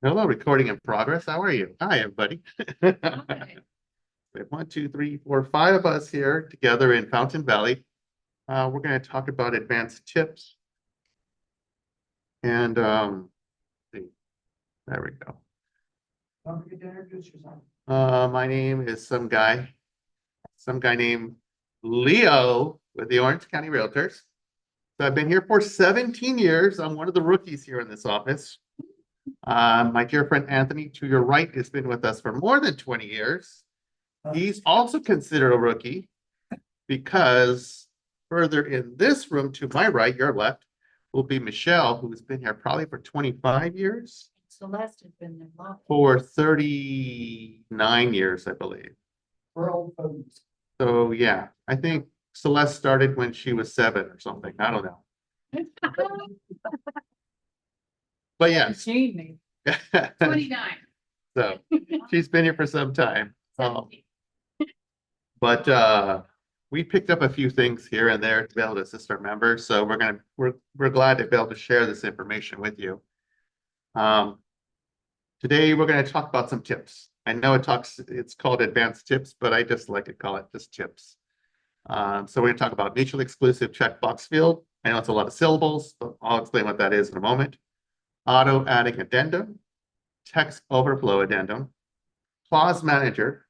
Hello, recording in progress. How are you? Hi, everybody. We Hi. have one, two, three, four, five of us here together in Fountain Valley. We're going to talk about advanced tips. And there we go. Don't forget to introduce yourself. My name is some guy named Leo with the Orange County Realtors. So I've been here for 17 years. I'm one of the rookies here in this office. My dear friend Anthony, to your right, has been with us for more than 20 years. He's also considered a rookie because further in this room to my right, your left, will be Michelle, who's been here probably for 25 years, Celeste has been there long. for 39 years, I believe. We're old folks. So yeah, I think Celeste started when she was 7 or something. I don't know. But yes. Gene me. 29. So she's been here for some time. 17. But we picked up a few things here and there to be able to assist our members. So we're glad to be able to share this information with you. Today we're going to talk about some tips. I know it's called advanced tips, but I just like to call it just tips. So we're going to talk about mutually exclusive checkbox field. I know it's a lot of syllables, but I'll explain what that is in a moment. Auto adding addendum, text overflow addendum, clause manager,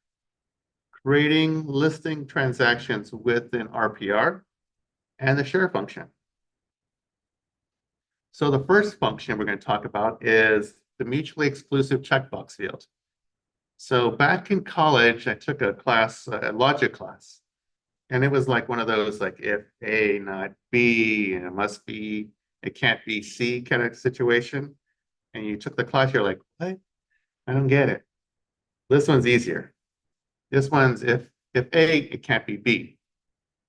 creating listing transactions within RPR, and the share function. So the first function we're going to talk about is the mutually exclusive checkbox field. So back in college, I took a class, a logic class, and it was like one of those like if A not B, and it must be, it can't be C kind of situation. And you took the class, you're like, what? I don't get it. This one's easier. This one's if A, it can't be B.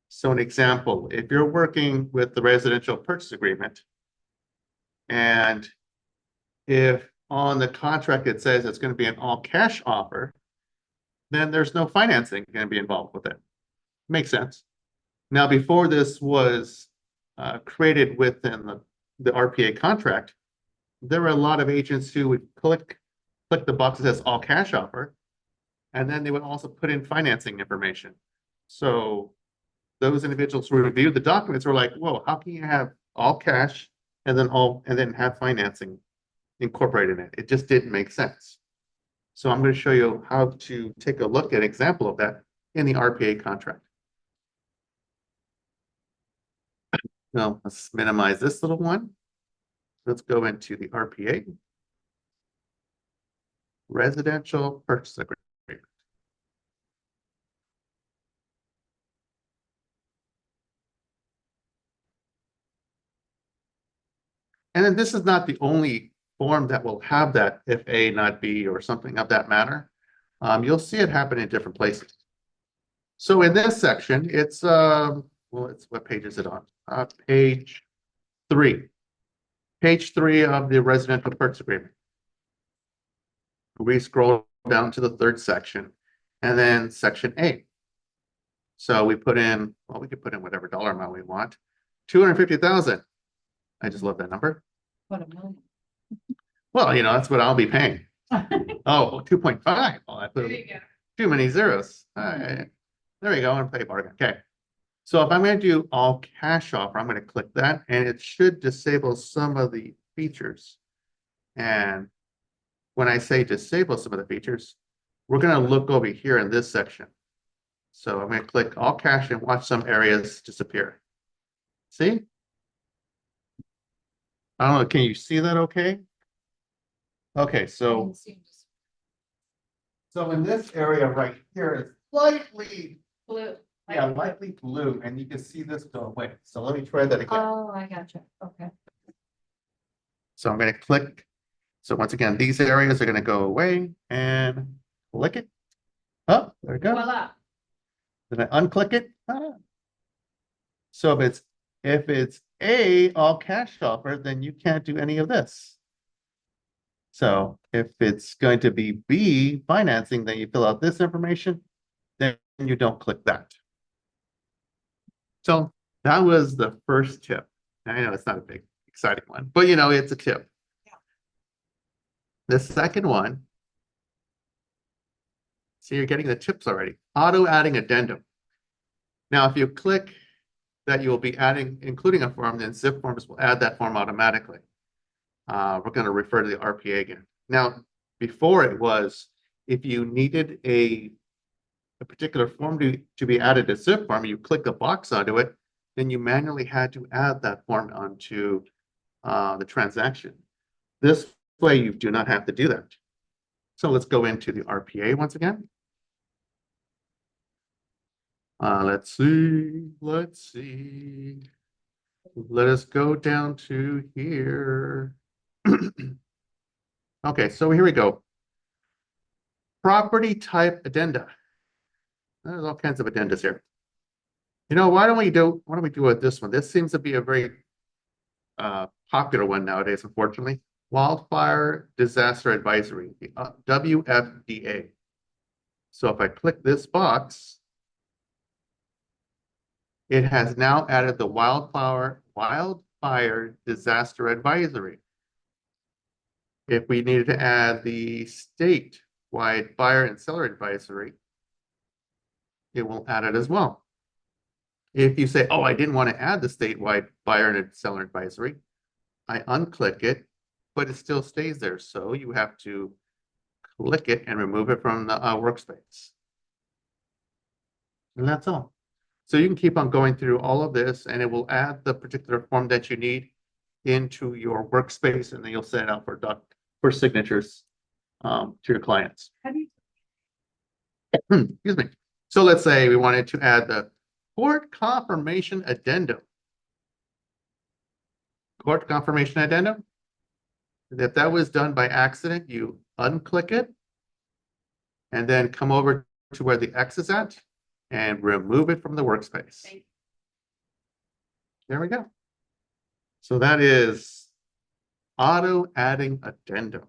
So an example, if you're working with the residential purchase agreement, and if on the contract it says it's going to be an all cash offer, then there's no financing going to be involved with it. Makes sense. Now, before this was created within the RPA contract, there were a lot of agents who would click the box that says all cash offer, and then they would also put in financing information. So those individuals who reviewed the documents were like, whoa, how can you have all cash and then have financing incorporated in it? It just didn't make sense. So I'm going to show you how to take a look at an example of that in the RPA contract. Now let's minimize this little one. Let's go into the RPA. Residential purchase agreement. And then this is not the only form that will have that if A not B or something of that matter. You'll see it happen in different places. So in this section, it's what page is it on? Page 3. Page 3 of the residential purchase agreement. We scroll down to the 3rd section, and then section A. So we put in, well, we could put in whatever dollar amount we want. 250,000. I just love that number. What a million. Well, that's what I'll be paying. Oh, 2.5. Well, I put There you go. too many zeros. All right. There we go. I'm play bargain. Okay. So if I'm going to do all cash offer, I'm going to click that, and it should disable some of the features. And when I say disable some of the features, we're going to look over here in this section. So I'm going to click all cash and watch some areas disappear. See? I don't know. Can you see that okay? Okay, so in this area right here, it's slightly Blue. lightly blue, and you can see this go away. So let me try that again. Oh, I gotcha. Okay. So I'm going to click. So once again, these areas are going to go away and click it. Oh, there we go. Voila. Then I unclick it. Ah. So if it's A all cash offer, then you can't do any of this. So if it's going to be B financing, then you fill out this information, then you don't click that. So that was the first tip. I know it's not a big exciting one, but it's a tip. The second one, see, you're getting the tips already. Auto adding addendum. Now, if you click that you will be adding, including a form, then Zipforms will add that form automatically. We're going to refer to the RPA again. Now, before it was, if you needed a particular form to be added to Zipform, you click a box onto it, then you manually had to add that form onto the transaction. This way, you do not have to do that. So let's go into the RPA once again. Let's see. Let us go down to here. Okay, so here we go. Property type addenda. There's all kinds of addendas here. You know, why don't we do with this one? This seems to be a very popular one nowadays, unfortunately. Wildfire Disaster Advisory, the WFDA. So if I click this box, it has now added the wildfire disaster advisory. If we needed to add the statewide fire and cellar advisory, it will add it as well. If you say, oh, I didn't want to add the statewide fire and cellar advisory, I unclick it, but it still stays there. So you have to click it and remove it from the workspace. And that's all. So you can keep on going through all of this, and it will add the particular form that you need into your workspace, and then you'll send it out for signatures to your clients. Excuse me. So let's say we wanted to add the court confirmation addendum. Court confirmation addendum. If that was done by accident, you unclick it and then come over to where the X is at and remove it from the workspace. There we go. So that is auto adding addendum.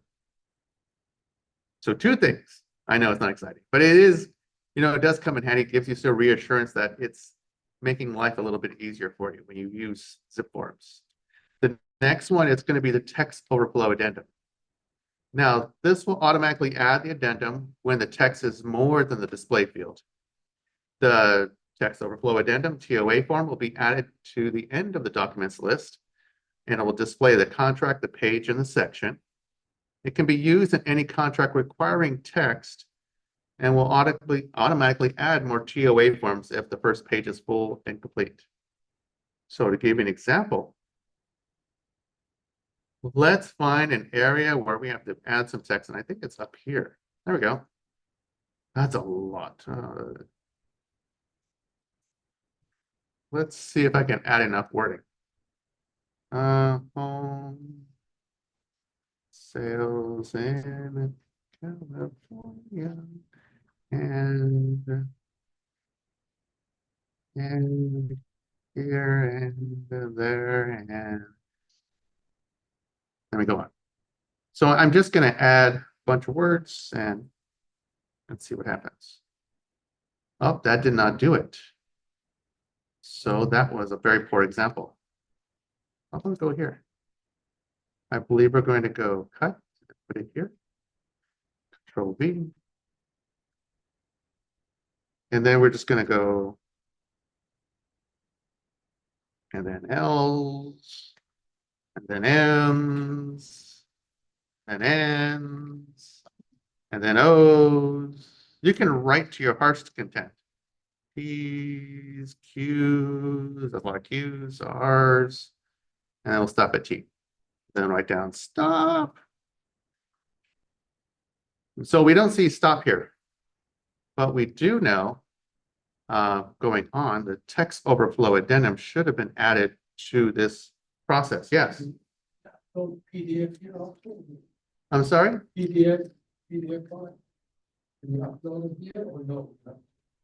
So two things. I know it's not exciting, but it is, you know, it does come in handy. It gives you some reassurance that it's making life a little bit easier for you when you use Zipforms. The next one is going to be the text overflow addendum. Now, this will automatically add the addendum when the text is more than the display field. The text overflow addendum, TOA form, will be added to the end of the documents list, and it will display the contract, the page, and the section. It can be used in any contract requiring text and will automatically add more TOA forms if the first page is full and complete. So to give you an example, let's find an area where we have to add some text, and I think it's up here. There we go. That's a lot. Let's see if I can add enough wording. Home sales in California and here and there, and let me go on. So I'm just going to add a bunch of words and let's see what happens. Oh, that did not do it. So that was a very poor example. I'm going to go here. I believe we're going to go cut, put it here, Control V. And then we're just going to go, and then L's, and then M's, and N's, and then O's. You can write to your heart's content. P's, Q's, there's a lot of Q's, R's, and then we'll stop at T. Then write down stop. So we don't see stop here, but we do know going on, the text overflow addendum should have been added to this process. Yes. PDF here also. I'm sorry? PDF file. Can you upload it here or no?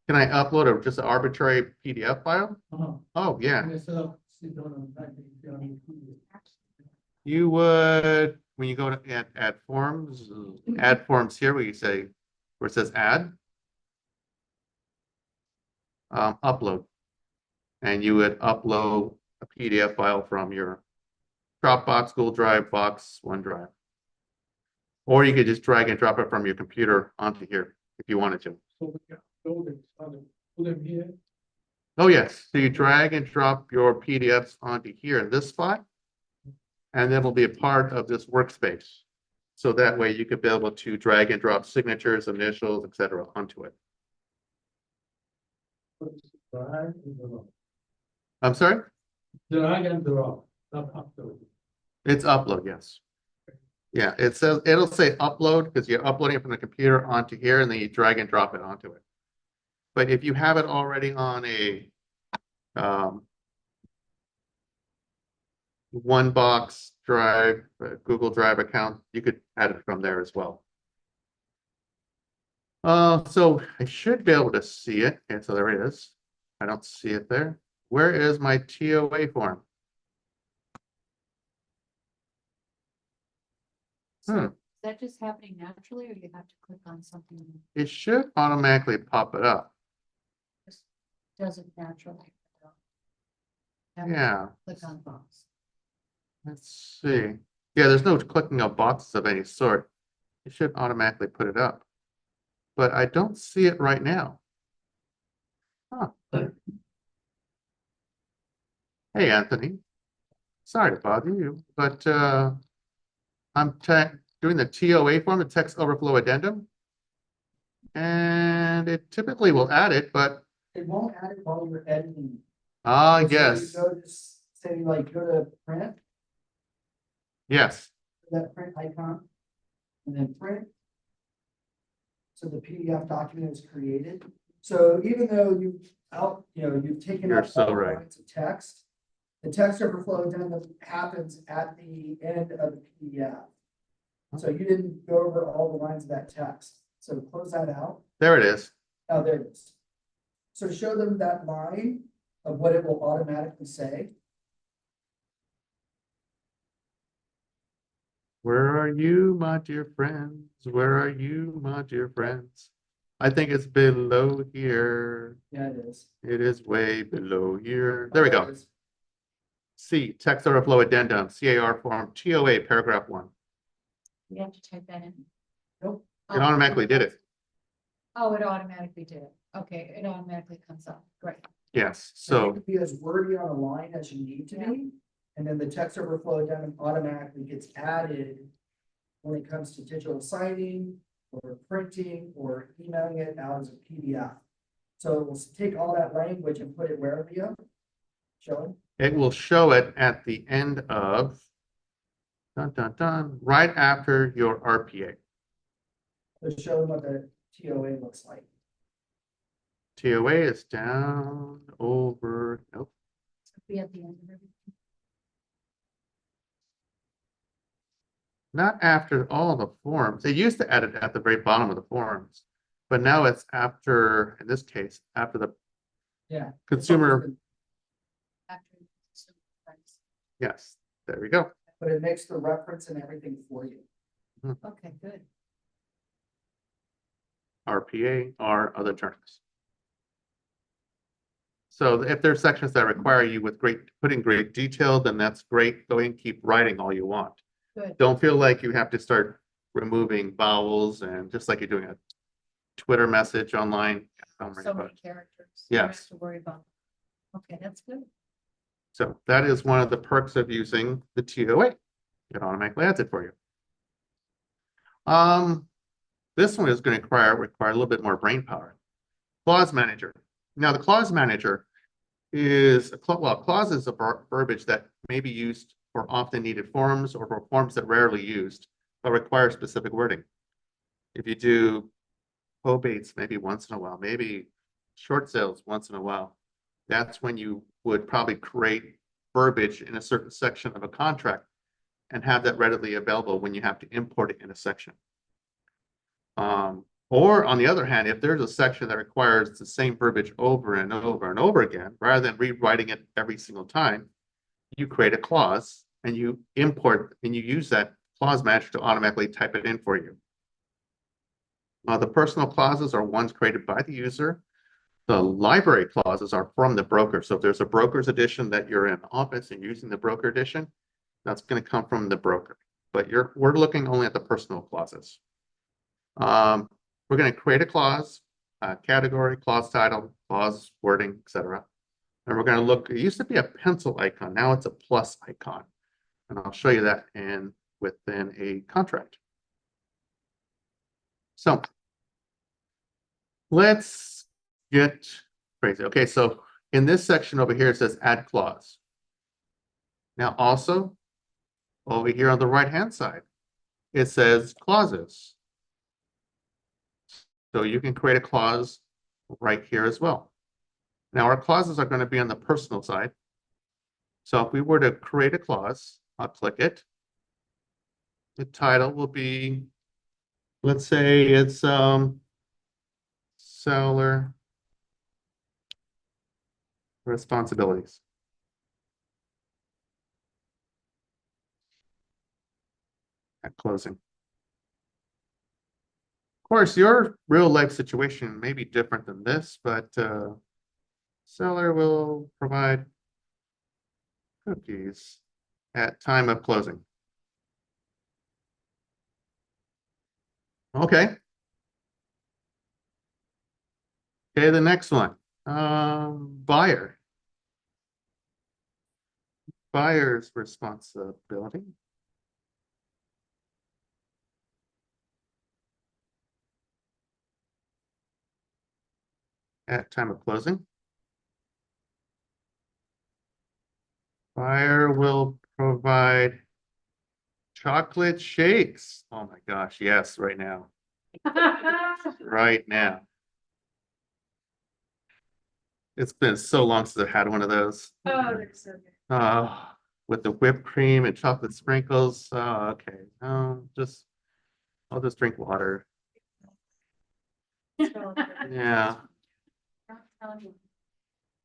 Can I upload just an arbitrary PDF file? Uh-huh. Oh, yeah. Can I set up, sit down and type it if you need PDF? You would, when you go to add forms here, where you say, where it says add, upload. And you would upload a PDF file from your Dropbox, Google Drive, Box, OneDrive. Or you could just drag and drop it from your computer onto here if you wanted to. So we got buildings, put them here. Oh, yes. So you drag and drop your PDFs onto here in this spot. And then it'll be a part of this workspace. So that way you could be able to drag and drop signatures, initials, etc. onto it. Drag and drop. I'm sorry? Drag and drop, not upload. It's upload, yes. Yeah, it says, it'll say upload because you're uploading it from the computer onto here and then you drag and drop it onto it. But if you have it already on a one box drive, Google Drive account, you could add it from there as well. So I should be able to see it. And so there it is. I don't see it there. Where is my TOA form? So is that just happening naturally, or you have to click on something It should automatically pop it up. that does it naturally? Have to Yeah, Click on box. let's see. Yeah, there's no clicking of boxes of any sort. It should automatically put it up. But I don't see it right now. Huh. Hey, Anthony. Sorry to bother you, but I'm doing the TOA form, the text overflow addendum. And it typically will add it, but It won't add it while you're editing. So yes, you go to say like go to print, yes. that print icon, and then print. So the PDF document is created. So even though you've taken You're up so all right. lines of text, the text overflow addendum happens at the end of the PDF. So you didn't go over all the lines of that text. So close that out. There it is. Oh, there it is. So show them that line of what it will automatically say. Where are you, my dear friends? Where are you, my dear friends? I think it's below here. Yeah, it is. It is way below here. There we go. it is. C, text overflow addendum, CAR form, TOA, paragraph 1. You have to type that in. Nope. It automatically did it. Oh, it automatically did it. Okay, it automatically comes up. Great. Yes, So you so can be as wordy on a line as you need to Yeah. be, and then the text overflow addendum automatically gets added when it comes to digital signing or printing or emailing it out as a PDF. So we'll take all that language and put it where, Leo? Show it will show it at the end of, right after your RPA. to show them what the TOA looks like. TOA is down over, nope. Be at the end of everything. Not after all the forms. They used to add it at the very bottom of the forms, but now it's after, in this case, after the Yeah. consumer. After some price. Yes, there we go. But it makes the reference and everything for you. Okay, good. RPA are other terms. So if there's sections that require you with putting great detail, then that's great. Go ahead and keep writing all you want. Good. Don't feel like you have to start removing vowels and just like you're doing a Twitter message online. Don't worry So about many it. characters. You don't Yes. have to worry about. Okay, that's good. So that is one of the perks of using the TOA. It automatically adds it for you. This one is going to require a little bit more brain power. Clause manager. Now the clause manager is clause is a verbiage that may be used for often needed forms or for forms that rarely used, but require specific wording. If you do probates maybe once in a while, maybe short sales once in a while, that's when you would probably create verbiage in a certain section of a contract and have that readily available when you have to import it in a section. Or on the other hand, if there's a section that requires the same verbiage over and over and over again, rather than rewriting it every single time, you create a clause and you import and you use that clause manager to automatically type it in for you. The personal clauses are ones created by the user. The library clauses are from the broker. So if there's a broker's edition that you're in office and using the broker edition, that's going to come from the broker. but we're looking only at the personal clauses. We're going to create a clause, category, clause title, clause wording, etc. And we're going to look, it used to be a pencil icon, now it's a plus icon. And I'll show you that within a contract. So let's get crazy. Okay, so in this section over here, it says add clause. Now also, over here on the right-hand side, it says clauses. So you can create a clause right here as well. Now our clauses are going to be on the personal side. So if we were to create a clause, I'll click it. The title will be, let's say it's seller responsibilities. At closing. Of course, your real life situation may be different than this, but seller will provide cookies at time of closing. Okay. Okay, the next one. Buyer. Buyer's responsibility. At time of closing. Buyer will provide chocolate shakes. Oh my gosh, yes, right now. Right now. It's been so long since I've had one of those. Oh, they're so good. With the whipped cream and chocolate sprinkles. Okay. I'll just drink water. Yeah,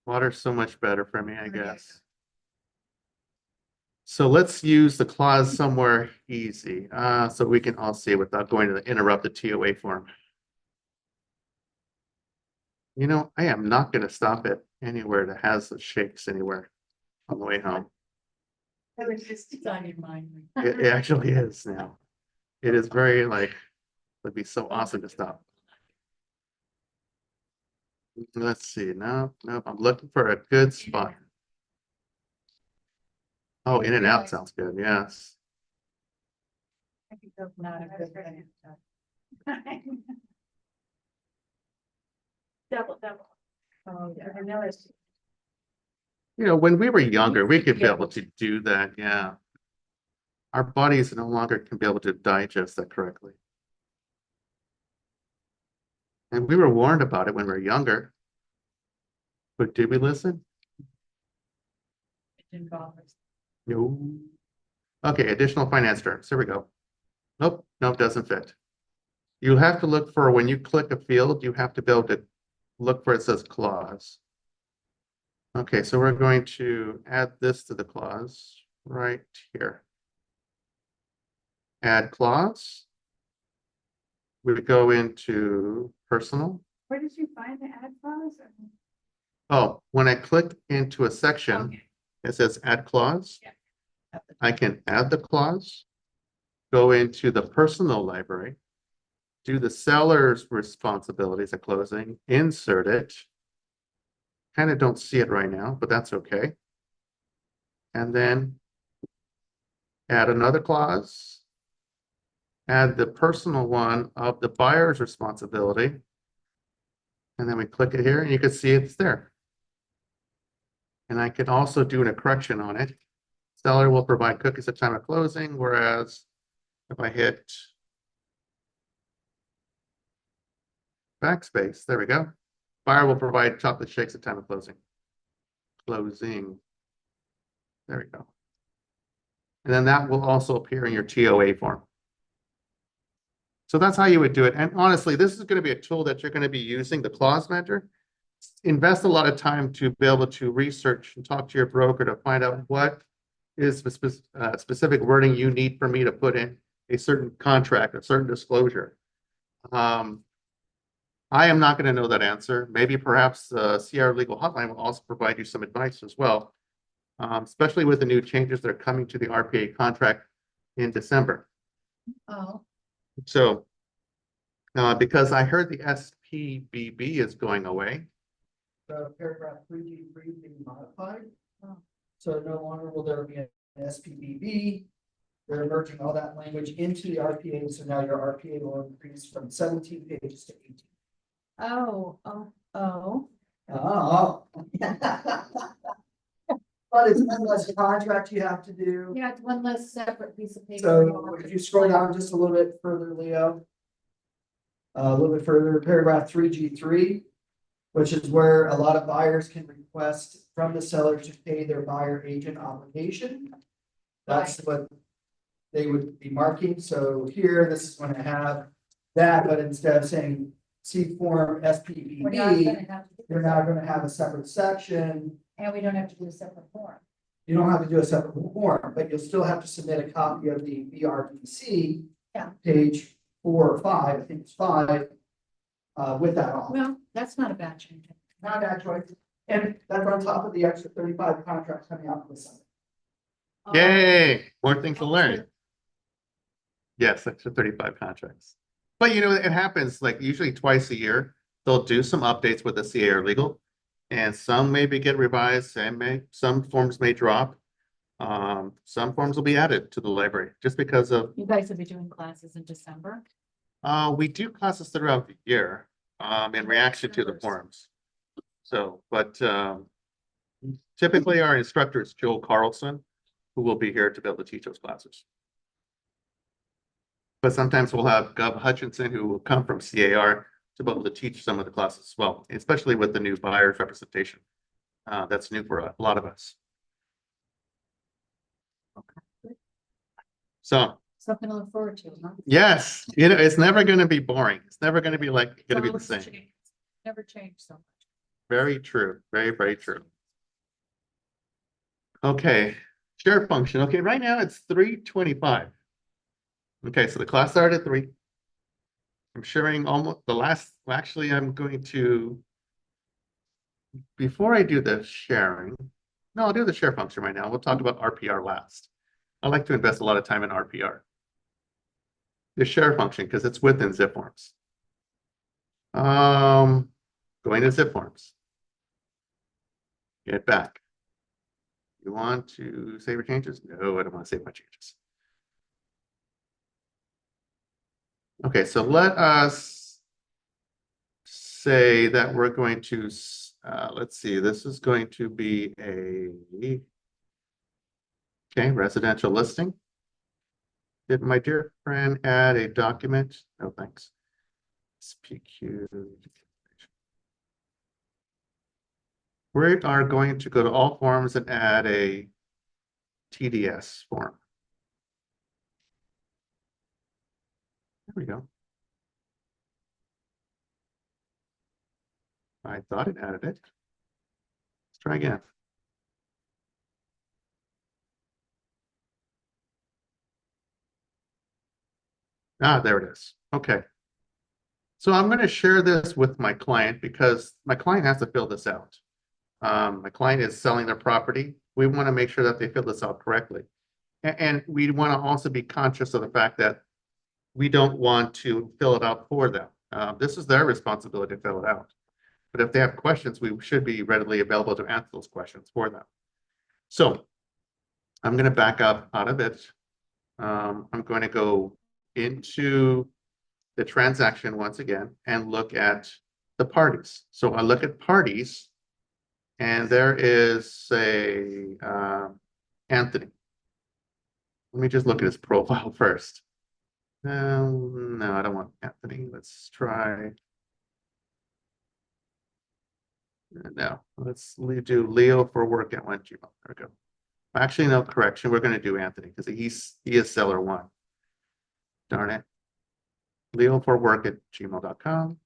water's so much better for me, I guess. So let's use the clause somewhere easy, so we can all see it without going to interrupt the TOA form. You know, I am not going to stop it anywhere that has the shakes anywhere on the way home. It's on your mind. It actually is now. It is very like, it'd be so awesome to stop. Let's see. No, I'm looking for a good spot. Oh, in and out sounds good. Yes. I think that's not a good thing. Double. Oh, yeah, I know it's. You know, when we were younger, we could be able to do that. Yeah. Our bodies no longer can be able to digest that correctly. And we were warned about it when we were younger. But did we listen? No. Okay, additional finance terms. Here we go. Nope, doesn't fit. You have to look for, when you click a field, you have to be able to look for it says clause. Okay, so we're going to add this to the clause right here. Add clause. We go into personal. Where did you find the ad clause? Oh, when I click into a section, Okay. it says add clause. Yeah. I can add the clause, go into the personal library, do the seller's responsibilities at closing, insert it. Kind of don't see it right now, but that's okay. And then add another clause, add the personal one of the buyer's responsibility. And then we click it here and you can see it's there. And I can also do a correction on it. Seller will provide cookies at time of closing, whereas if I hit backspace, there we go. Buyer will provide chocolate shakes at time of closing. Closing. There we go. And then that will also appear in your TOA form. So that's how you would do it. And honestly, this is going to be a tool that you're going to be using, the clause manager. Invest a lot of time to be able to research and talk to your broker to find out what is the specific wording you need for me to put in a certain contract, a certain disclosure. I am not going to know that answer. Maybe perhaps the CR Legal Hotline will also provide you some advice as well, especially with the new changes that are coming to the RPA contract in December. Oh, So, because I heard the SPBB is going away. The paragraph 3G3 being modified. Oh. So no longer will there be an SPBB. They're merging all that language into the RPA, so now your RPA will increase from 17 pages to 18. oh, oh, oh. Oh. But it's one less contract you have to do. Yeah, it's one less separate piece of paper. So if you scroll down just a little bit further, Leo. A little bit further, paragraph 3G3, which is where a lot of buyers can request from the seller to pay their buyer agent obligation. That's what they would be marking. So here, this is going to have that, but instead of saying Zipform We're not SPBB, gonna have to do you're now going to have a separate section. And we don't have to do a separate form. You don't have to do a separate form, but you'll still have to submit a copy of the BRDC. Yeah. Page 4 or 5, I think it's 5, with that on. Well, that's not a bad change. Not actually, and that's on top of the extra 35 contracts coming out this summer. Yay, more things to learn. Yes, extra 35 contracts. But you know, it happens like usually twice a year. They'll do some updates with the CA or legal. And some maybe get revised and some forms may drop. Some forms will be added to the library just because of, You guys will be doing classes in December. we do classes throughout the year, in reaction to the forms. So, but, typically our instructor is Joel Carlson, who will be here to be able to teach those classes. But sometimes we'll have Gov Hutchinson, who will come from CAR to be able to teach some of the classes as well, especially with the new buyer's representation. That's new for a lot of us. Okay. So, Something to look forward to, huh? yes, you know, it's never going to be boring. It's never going to be like, going to be the Always same. change. Never change so much. Very true. Very, very true. Okay, share function. Okay, right now it's 3:25. Okay, so the class started at 3. I'm sharing almost the last, actually, I'm going to, before I do the sharing, no, I'll do the share function right now. We'll talk about RPR last. I like to invest a lot of time in RPR. The share function, because it's within Zipforms. Going to Zipforms. Get back. You want to save your changes? No, I don't want to save my changes. Okay, so let us say that we're going to, let's see, this is going to be a, okay, residential listing. Did my dear friend add a document? No, thanks. SPQ. We are going to go to all forms and add a TDS form. There we go. I thought it added it. Let's try again. Ah, there it is. Okay. So I'm going to share this with my client because my client has to fill this out. My client is selling their property. We want to make sure that they fill this out correctly. And we want to also be conscious of the fact that we don't want to fill it out for them. This is their responsibility to fill it out. But if they have questions, we should be readily available to answer those questions for them. So I'm going to back up out of it. I'm going to go into the transaction once again and look at the parties. So I look at parties and there is a Anthony. Let me just look at his profile first. No, I don't want Anthony. Let's try. No, let's do Leo for work at 1 Gmail. There we go. Actually, no, correction. We're going to do Anthony because he is seller 1. Darn it. Leo for work at gmail.com.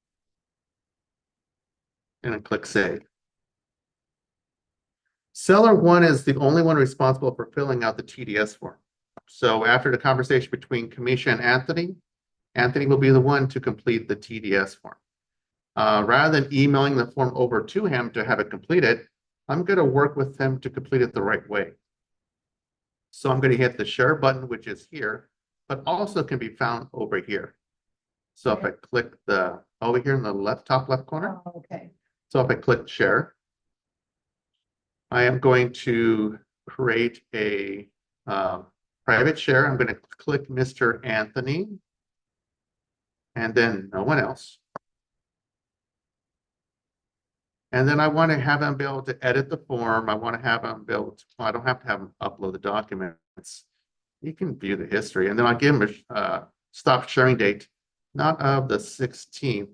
And then click save. Seller 1 is the only one responsible for filling out the TDS form. So after the conversation between Kamisha and Anthony, Anthony will be the one to complete the TDS form. Rather than emailing the form over to him to have it completed, I'm going to work with him to complete it the right way. So I'm going to hit the share button, which is here, but also can be found over here. So if I click the over here in the top left corner, Oh, okay. so if I click share, I am going to create a private share. I'm going to click Mr. Anthony and then no one else. And then I want to have them be able to edit the form. I want to have them be able to, well, I don't have to have them upload the documents. You can view the history, and then I'll give them a stop sharing date, not of the 16th,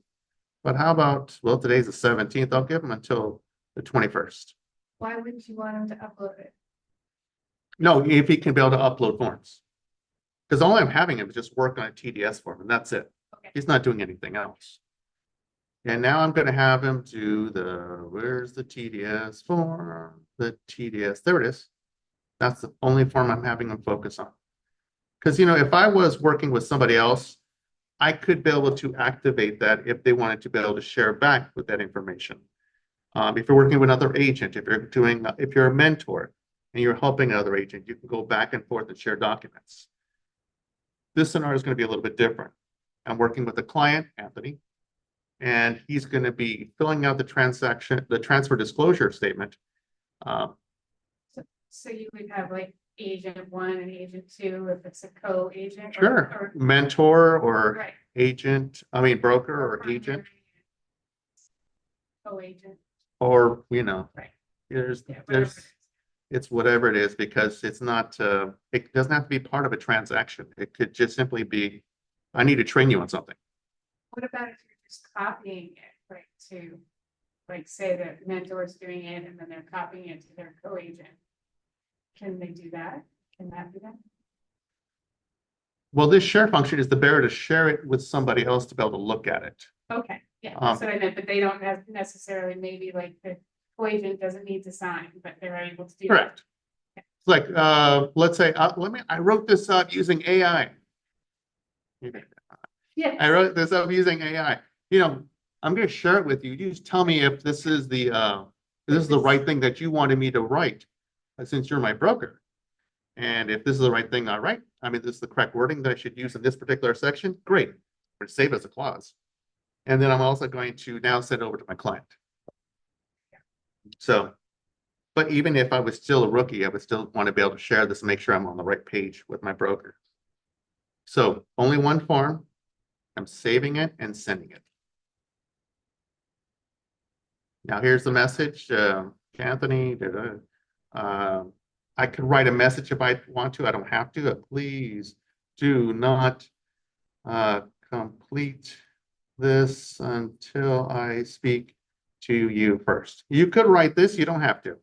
but how about, well, today's the 17th. I'll give them until the 21st. Why wouldn't you want them to upload it? No, if he can be able to upload forms. Because all I'm having him is just work on a TDS form, and that's it. Okay. He's not doing anything else. And now I'm going to have him do where's the TDS form? The TDS, there it is. That's the only form I'm having him focus on. Because, if I was working with somebody else, I could be able to activate that if they wanted to be able to share back with that information. If you're working with another agent, if you're a mentor and you're helping another agent, you can go back and forth and share documents. This scenario is going to be a little bit different. I'm working with a client, Anthony, and he's going to be filling out the transfer disclosure statement. So you would have like agent 1 and agent 2 if it's a co-agent? Sure, mentor or Right. broker or agent, Co-agent, or, right. there's, Yeah, whatever it is. it's whatever it is, because it's not, it doesn't have to be part of a transaction. It could just simply be, I need to train you on something. What about if you're just copying it, like say that mentor's doing it and then they're copying it to their co-agent? Can they do that? Can that be done? Well, this share function is the bearer to share it with somebody else to be able to look at it. Okay, yeah, that's what I meant, but they don't have necessarily, maybe like the co-agent doesn't need to sign, but they're able to do that. Correct. It's like, let's say, I wrote this up using AI. Yeah. I wrote this up using AI. I'm going to share it with you. You just tell me if this is the right thing that you wanted me to write, since you're my broker. And if this is the right thing I write, this is the correct wording that I should use in this particular section, great. I'm going to save as a clause. And then I'm also going to now send it over to my client. So, but even if I was still a rookie, I would still want to be able to share this and make sure I'm on the right page with my broker. So only one form. I'm saving it and sending it. Now here's the message, Anthony. I could write a message if I want to. I don't have to. Please do not complete this until I speak to you first. You could write this. You don't have to.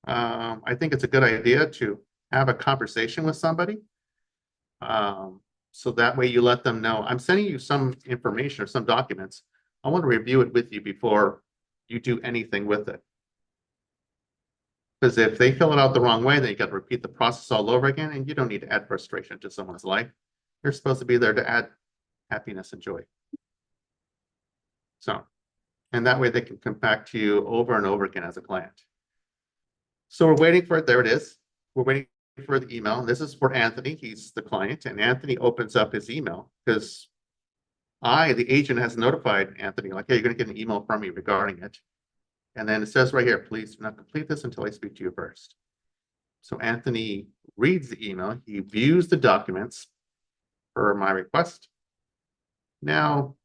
I think it's a good idea to have a conversation with somebody. So that way you let them know, I'm sending you some information or some documents. I want to review it with you before you do anything with it. Because if they fill it out the wrong way, then you got to repeat the process all over again, and you don't need to add frustration to someone's life. You're supposed to be there to add happiness and joy. So, and that way they can come back to you over and over again as a client. So we're waiting for it. There it is. We're waiting for the email. This is for Anthony. He's the client, and Anthony opens up his email because the agent, has notified Anthony, like, hey, you're going to get an email from me regarding it. And then it says right here, please do not complete this until I speak to you first. So Anthony reads the email. He views the documents per my request. Now,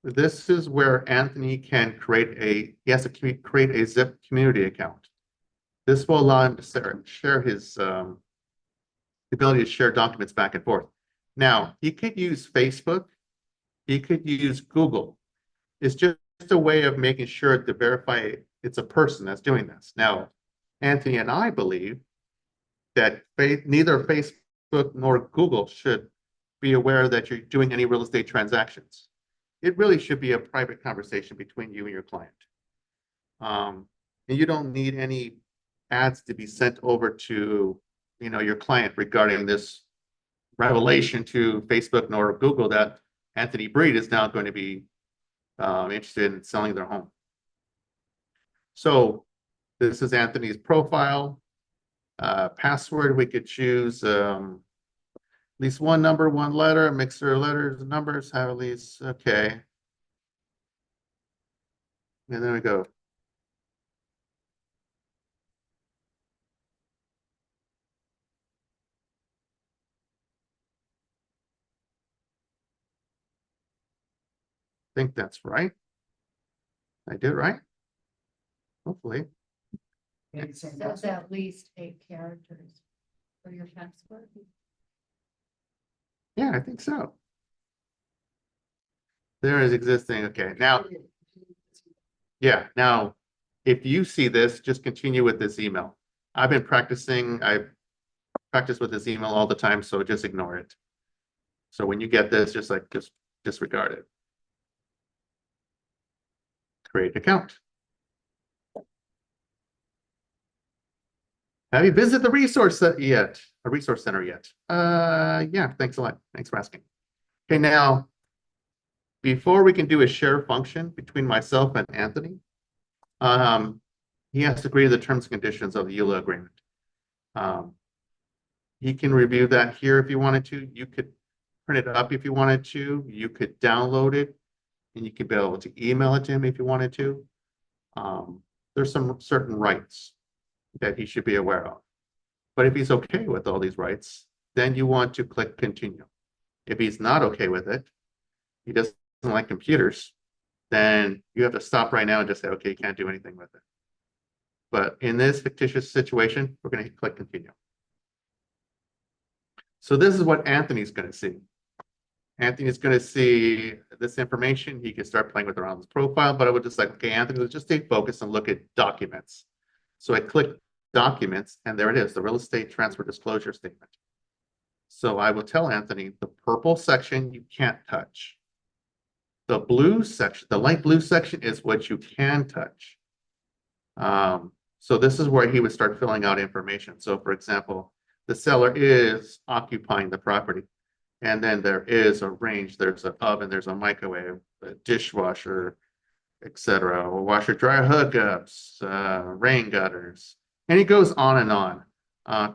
this is where Anthony can he has to create a Zip community account. This will allow him to share his ability to share documents back and forth. Now, he could use Facebook. He could use Google. It's just a way of making sure to verify it's a person that's doing this. Now, Anthony and I believe that neither Facebook nor Google should be aware that you're doing any real estate transactions. It really should be a private conversation between you and your client. And you don't need any ads to be sent over to your client regarding this revelation to Facebook nor Google that Anthony Bried is now going to be interested in selling their home. So this is Anthony's profile. Password, we could choose at least one number, one letter, a mixture of letters and numbers, have at least, okay. And then we go. Think that's right. I did right. Hopefully. Maybe same Says password. at least 8 characters for your password. Yeah, I think so. There is existing, okay, now, yeah, now, if you see this, just continue with this email. I've been practicing, I practice with this email all the time, so just ignore it. So when you get this, just disregard it. Create account. Have you visited the resource yet? A resource center yet? Yeah, thanks a lot. Thanks for asking. Okay, now, before we can do a share function between myself and Anthony, he has to agree to the terms and conditions of the EULA agreement. He can review that here if you wanted to. You could print it up if you wanted to. You could download it, and you could be able to email it to him if you wanted to. There's some certain rights that he should be aware of. But if he's okay with all these rights, then you want to click continue. If he's not okay with it, he doesn't like computers, then you have to stop right now and just say, okay, you can't do anything with it. But in this fictitious situation, we're going to click continue. So this is what Anthony's going to see. Anthony's going to see this information. He can start playing with around his profile, but I would just like, okay, Anthony, let's just stay focused and look at documents. So I click documents, and there it is, the real estate transfer disclosure statement. So I will tell Anthony, the purple section you can't touch. The blue section, the light blue section is what you can touch. So this is where he would start filling out information. So for example, the seller is occupying the property. And then there is a range, there's an oven, there's a microwave, a dishwasher, etc. Washer dryer hookups, rain gutters. And he goes on and on.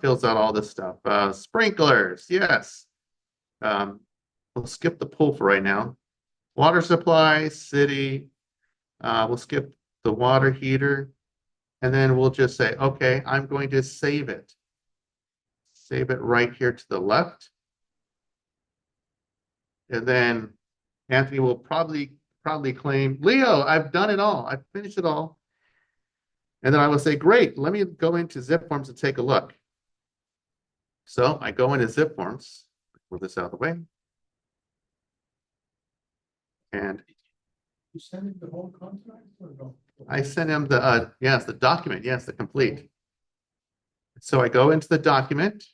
Fills out all this stuff. Sprinklers, yes. We'll skip the pool for right now. Water supply, city. We'll skip the water heater. And then we'll just say, okay, I'm going to save it. Save it right here to the left. And then Anthony will probably claim, Leo, I've done it all. I've finished it all. And then I will say, great, let me go into Zipforms and take a look. So I go into Zipforms, move this out of the way. And You send him the whole contract or no? I send him the, yes, the document, yes, the complete. So I go into the document.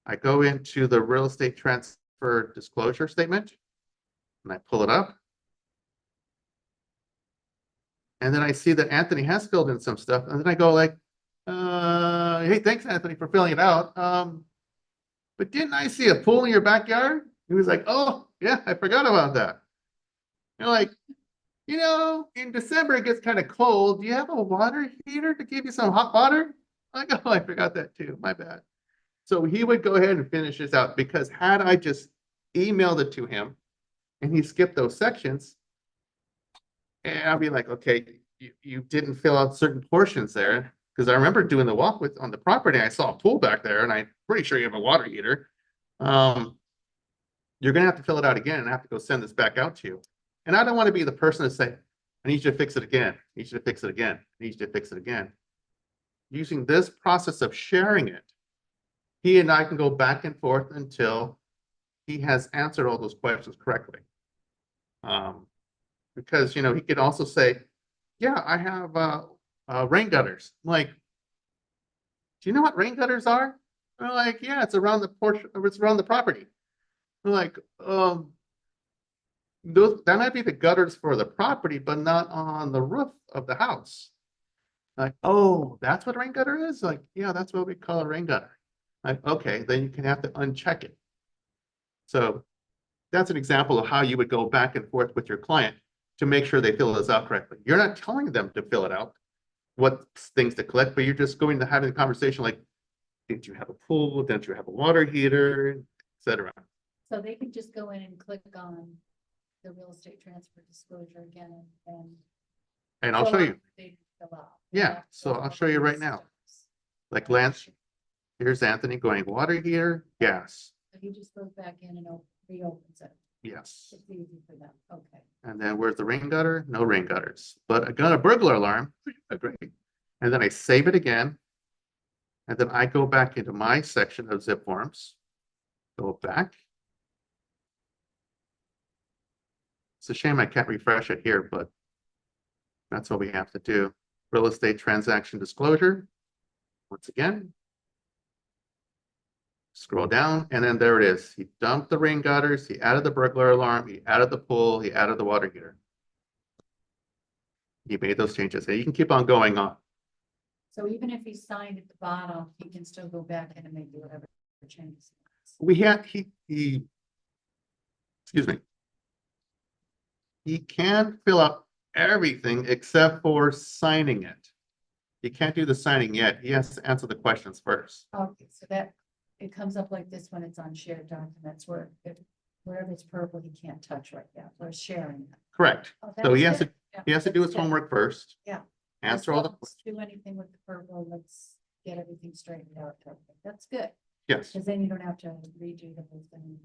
I go into the real estate transfer disclosure statement, and I pull it up. And then I see that Anthony has filled in some stuff, and then I go like, hey, thanks, Anthony, for filling it out. But didn't I see a pool in your backyard? He was like, oh, yeah, I forgot about that. You're like, you know, in December it gets kind of cold. Do you have a water heater to give you some hot water? I go, oh, I forgot that too. My bad. So he would go ahead and finish this out, because had I just emailed it to him and he skipped those sections, and I'll be like, okay, you didn't fill out certain portions there. Because I remember doing the walk with on the property, I saw a pool back there, and I'm pretty sure you have a water heater. You're gonna have to fill it out again, and I have to go send this back out to you. And I don't want to be the person to say, I need you to fix it again. I need you to fix it again. I need you to fix it again. Using this process of sharing it, he and I can go back and forth until he has answered all those questions correctly. Because, you know, he could also say, yeah, I have rain gutters. I'm like, do you know what rain gutters are? They're like, yeah, it's around the portion, it's around the property. I'm like, that might be the gutters for the property, but not on the roof of the house. Like, oh, that's what a rain gutter is? Like, yeah, that's what we call a rain gutter. Like, okay, then you can have to uncheck it. So that's an example of how you would go back and forth with your client to make sure they fill this out correctly. You're not telling them to fill it out, what things to click, but you're just going to having a conversation like, Did you have a pool? Did you have a water heater, etc.? So they can just go in and click on the real estate transfer disclosure again and. And I'll fill show out you. what they fill out. Yeah, so I'll show you right now. Like Lance, here's Anthony going water heater, gas. So he just goes back in and reopens it. Yes. It's easy for them. Okay. And then where's the rain gutter? No rain gutters, but I got a burglar alarm. Great. And then I save it again. And then I go back into my section of zip forms. Go back. It's a shame I can't refresh it here, but that's what we have to do. Real estate transaction disclosure. Once again. Scroll down, and then there it is. He dumped the rain gutters, he added the burglar alarm, he added the pool, he added the water heater. He made those changes, and you can keep on going on. So even if he signed at the bottom, he can still go back in and make whatever changes. We had, excuse me. He can fill out everything except for signing it. He can't do the signing yet. He has to answer the questions first. Okay, so that, it comes up like this when it's on shared documents where wherever it's purple, he can't touch right now. We're sharing. Correct. Oh, So he that's has to, good. Yeah, he has to do his that's good. homework first. Yeah. Answer all the, Let's do anything with the purple. Let's get everything straightened out. That's good. yes, Because then you don't have to redo the whole thing.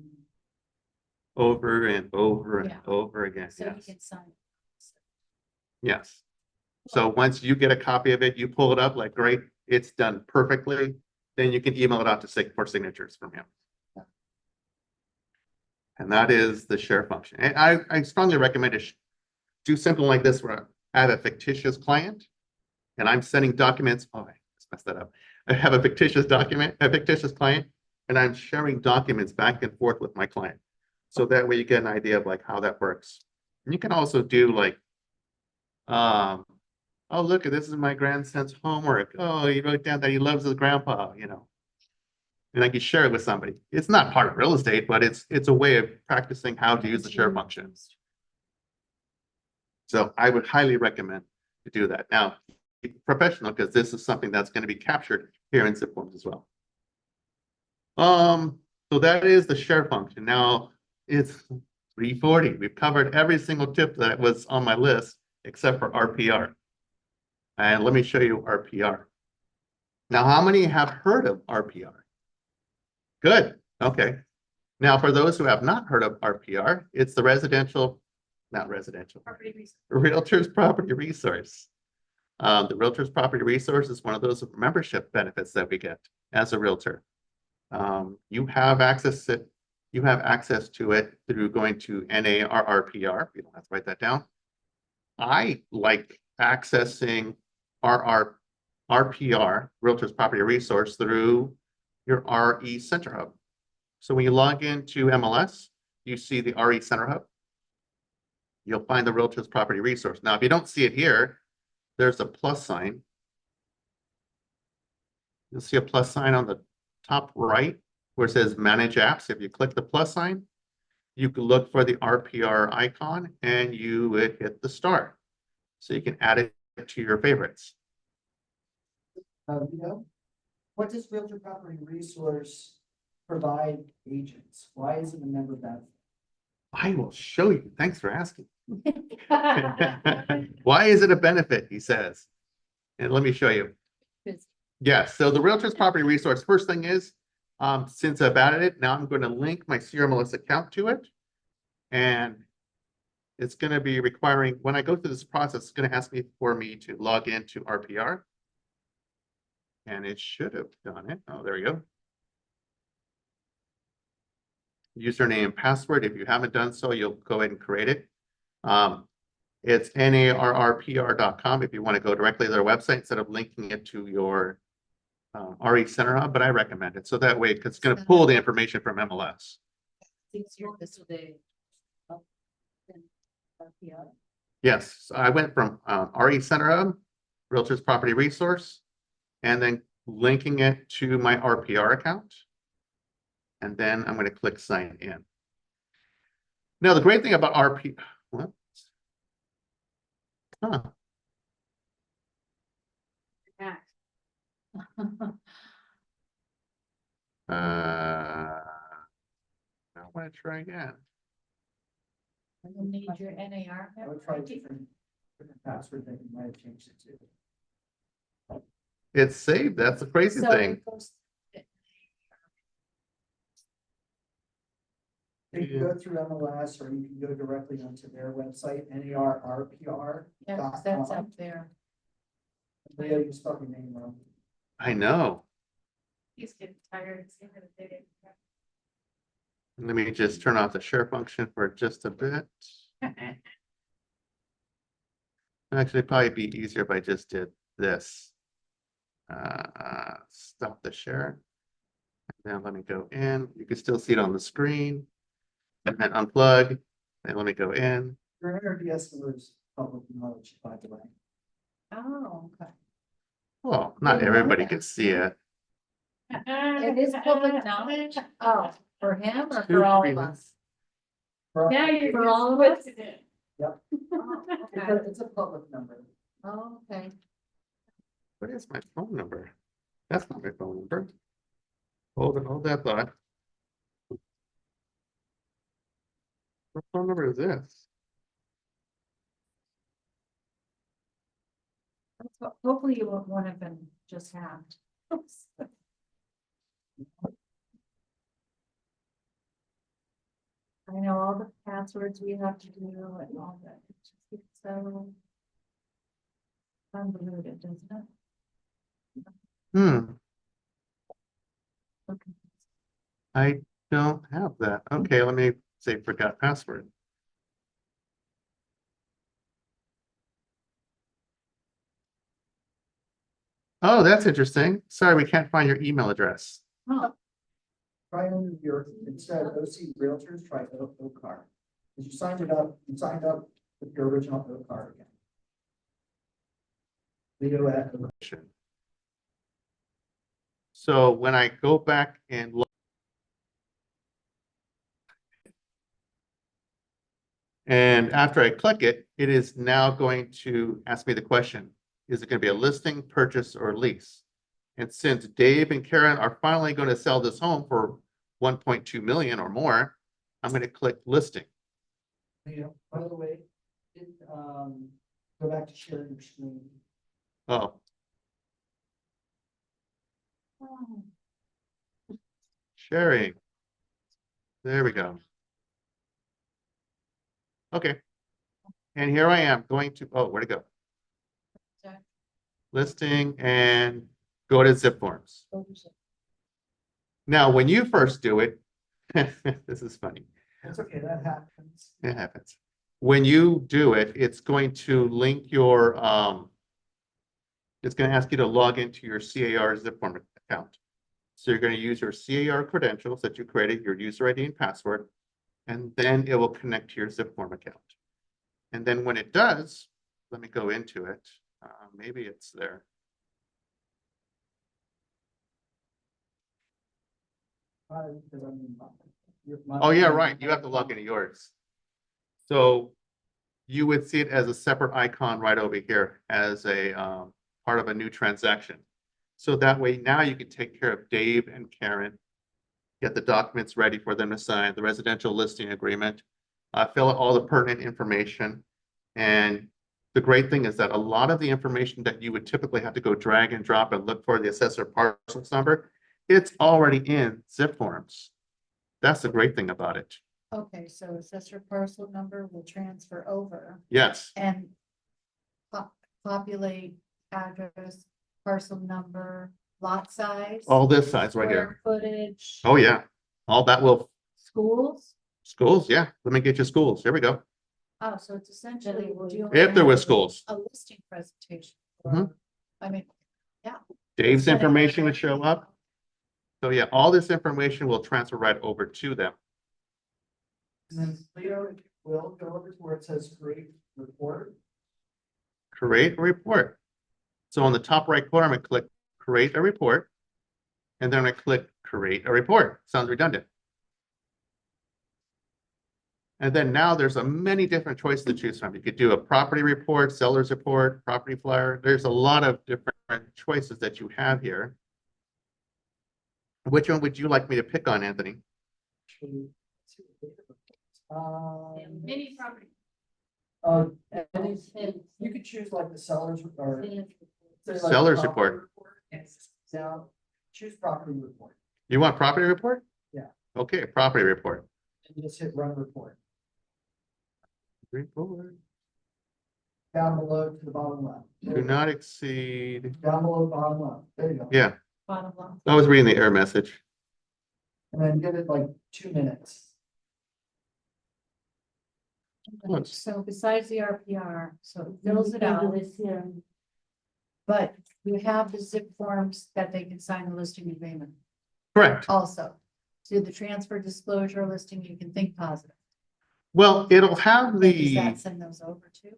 over and over and Yeah. over again. So you Yes, can sign. yes. So once you get a copy of it, you pull it up like, great, it's done perfectly. Then you can email it out to for signatures from him. And that is the share function. And I strongly recommend to do something like this where I have a fictitious client and I'm sending documents. Oh, I just messed that up. I have a fictitious document, a fictitious client, and I'm sharing documents back and forth with my client. So that way you get an idea of like how that works. And you can also do like, oh, look, this is my grandson's homework. Oh, he wrote down that he loves his grandpa, you know. And I can share it with somebody. It's not part of real estate, but it's a way of practicing how to use the share function. So I would highly recommend to do that. Now, be professional, because this is something that's going to be captured here in Zipforms as well. So that is the share function. Now it's 3:40. We've covered every single tip that was on my list except for RPR. And let me show you RPR. Now, how many have heard of RPR? Good. Okay. Now, for those who have not heard of RPR, it's the Property research. Realtors Property Resource. The Realtors Property Resource is one of those membership benefits that we get as a realtor. You have access to it through going to NARRPR. You don't have to write that down. I like accessing RPR, Realtors Property Resource, through your RE Center Hub. So when you log into MLS, you see the RE Center Hub. You'll find the Realtors Property Resource. Now, if you don't see it here, there's a plus sign. You'll see a plus sign on the top right where it says Manage Apps. If you click the plus sign, you can look for the RPR icon and you would hit the star. So you can add it to your favorites. You know, what does Realtor Property Resource provide agents? Why is it a member benefit? I will show you. Thanks for asking. Why is it a benefit? He says. And let me show you. Yeah, so the Realtors Property Resource, first thing is, since I've added it, now I'm going to link my CRMLS account to it. And it's going to be requiring, when I go through this process, it's going to ask me to log into RPR. And it should have done it. Oh, there we go. Username and password. If you haven't done so, you'll go ahead and create it. It's narrpr.com if you want to go directly to their website instead of linking it to your RE Center Hub, but I recommend it. So that way, because it's going to pull the information from MLS. This will be. RPR. Yes, so I went from RE Center Hub, Realtors Property Resource, and then linking it to my RPR account. And then I'm going to click sign in. Now, the great thing about RP, what? Huh. Yeah. I want to try again. You need your NAR. I would try different password that you might have changed it to. It's saved. That's the crazy So thing. it goes- You can go through MLS or you can go directly onto their website, NARRPR. Yeah, 'cause that's up there. Leo, you spelled your name wrong. I know. He's getting tired of seeing it. They didn't- Let me just turn off the share function for just a bit. Actually, it'd probably be easier if I just did this. Stop the share. Now let me go in. You can still see it on the screen. And then unplug. And let me go in. Your NRDS was public knowledge, by the way. Oh, okay. Well, not Didn't know everybody that. can see it. It is public knowledge? Oh, for him or Two for all of reasons. us? Now you're. For all of us? it. Oh, okay. It's a public number. Oh, okay. What is my phone number? That's not my phone number. Hold that thought. What phone number is this? Hopefully you won't want to been just hacked. I know all the passwords we have to do and all that. It just gets so convoluted, doesn't it? Hmm, Okay. I don't have that. Okay, let me say forgot password. Oh, that's interesting. Sorry, we can't find your email address. Oh, Try on your, instead of OC Realtors, try OCAR. Because you signed up with your original OCAR again. Leo at So when I go back and look. And after I click it, it is now going to ask me the question, is it going to be a listing, purchase, or lease? And since Dave and Karen are finally going to sell this home for 1.2 million or more, I'm going to click listing. Leo, by the way, go back to sharing your screen. Oh, oh, sharing. There we go. Okay. And here I am going to, oh, where'd it go? sorry. Listing and go to Zipforms. Oops. Now, when you first do it, this is funny. That's okay, that happens. It happens. When you do it, it's going to link your, it's going to ask you to log into your CAR Zipform account. So you're going to use your CAR credentials that you created, your user ID and password, and then it will connect to your Zipform account. And then when it does, let me go into it. Maybe it's there. Because I mean, Oh, yeah, right. You have to log into yours. So you would see it as a separate icon right over here as a part of a new transaction. So that way now you can take care of Dave and Karen, get the documents ready for them to sign, the residential listing agreement, fill out all the pertinent information. And the great thing is that a lot of the information that you would typically have to go drag and drop and look for the assessor parcels number, it's already in Zipforms. That's the great thing about it. Okay, so assessor parcel number will transfer over Yes, and populate address, parcel number, lot size. all this size right here. Square footage. Oh, yeah. All that will, Schools. schools, yeah. Let me get you schools. Here we go. Oh, so it's essentially. doing If there was schools, A listing presentation. Mhm. I mean, Dave's Setting information up- would show up. So yeah, all this information will transfer right over to them. And then Leo, if you will, go over to where it says create report. Create a report. So on the top right corner, I'm gonna click create a report. And then I click create a report. Sounds redundant. And then now there's a many different choices to choose from. You could do a property report, seller's report, property flyer. There's a lot of different choices that you have here. Which one would you like me to pick on, Anthony? Mini property. And you could choose like the sellers or. say, like, Sellers property report. Yes. So choose property report You want property report? Yeah. Okay, property report. and just hit run report. Report. Down below to the bottom left. Do not exceed, Down below, bottom left. There you go. yeah, Bottom line. I was reading the error message. And then give it like 2 minutes. Once. So besides the RPR, so it fills it out. But you have the zip forms that they can sign the listing agreement Correct. also. So the transfer disclosure listing, you can think positive. Well, it'll have Does the, that send those over too?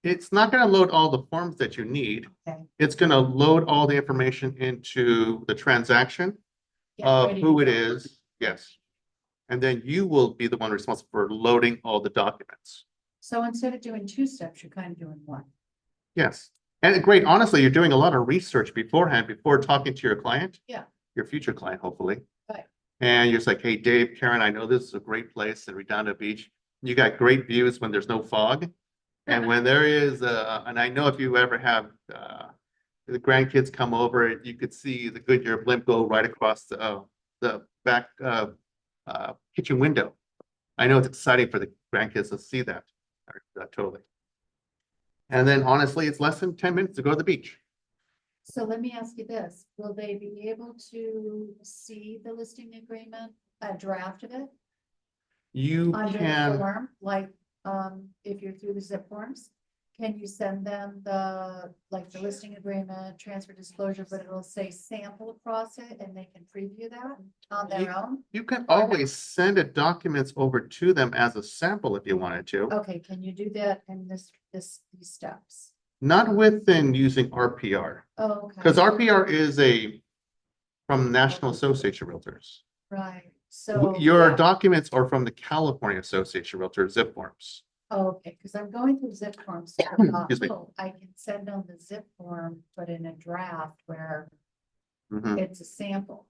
it's not gonna load all the forms that you need. Okay. It's gonna load all the information into the transaction Get of ready who to it go. is, yes. And then you will be the one responsible for loading all the documents. So instead of doing 2 steps, you're kind of doing 1. Yes. And great, honestly, you're doing a lot of research beforehand, before talking to your client. Yeah. Your future client, hopefully. Right. And you're just like, hey, Dave, Karen, I know this is a great place in Redondo Beach. You got great views when there's no fog. And when there is, and I know if you ever have, the grandkids come over, you could see the Goodyear blimp go right across the back, kitchen window. I know it's exciting for the grandkids to see that, totally. And then honestly, it's less than 10 minutes to go to the beach. So let me ask you this, will they be able to see the listing agreement, a draft of it You under the can, form, like, if you're through the zip forms? Can you send them the, like, the listing agreement, transfer disclosure, but it'll say sample across it and they can preview that on their own? you can always send the documents over to them as a sample if you wanted to. Okay, can you do that in these steps? Not within using RPR, Oh, okay. because RPR is from National Association of Realtors. Right, so. Your yeah. documents are from the California Association of Realtors, zip forms. Okay, because I'm going through zip forms. So I thought, Excuse me. oh, I can send them the zip form, but in a draft where Mhm. it's a sample.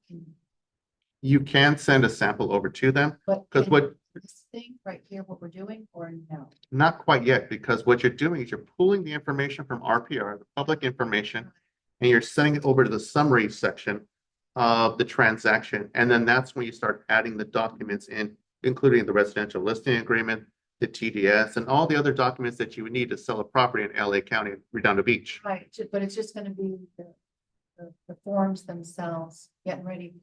You can send a sample over to them, But because can what, this thing right here, what we're doing, or no? not quite yet, because what you're doing is you're pulling the information from RPR, the public information, and you're sending it over to the summary section of the transaction. And then that's when you start adding the documents in, including the residential listing agreement, the TDS, and all the other documents that you would need to sell a property in LA County, Redondo Beach. Right, but it's just gonna be the forms themselves, getting ready.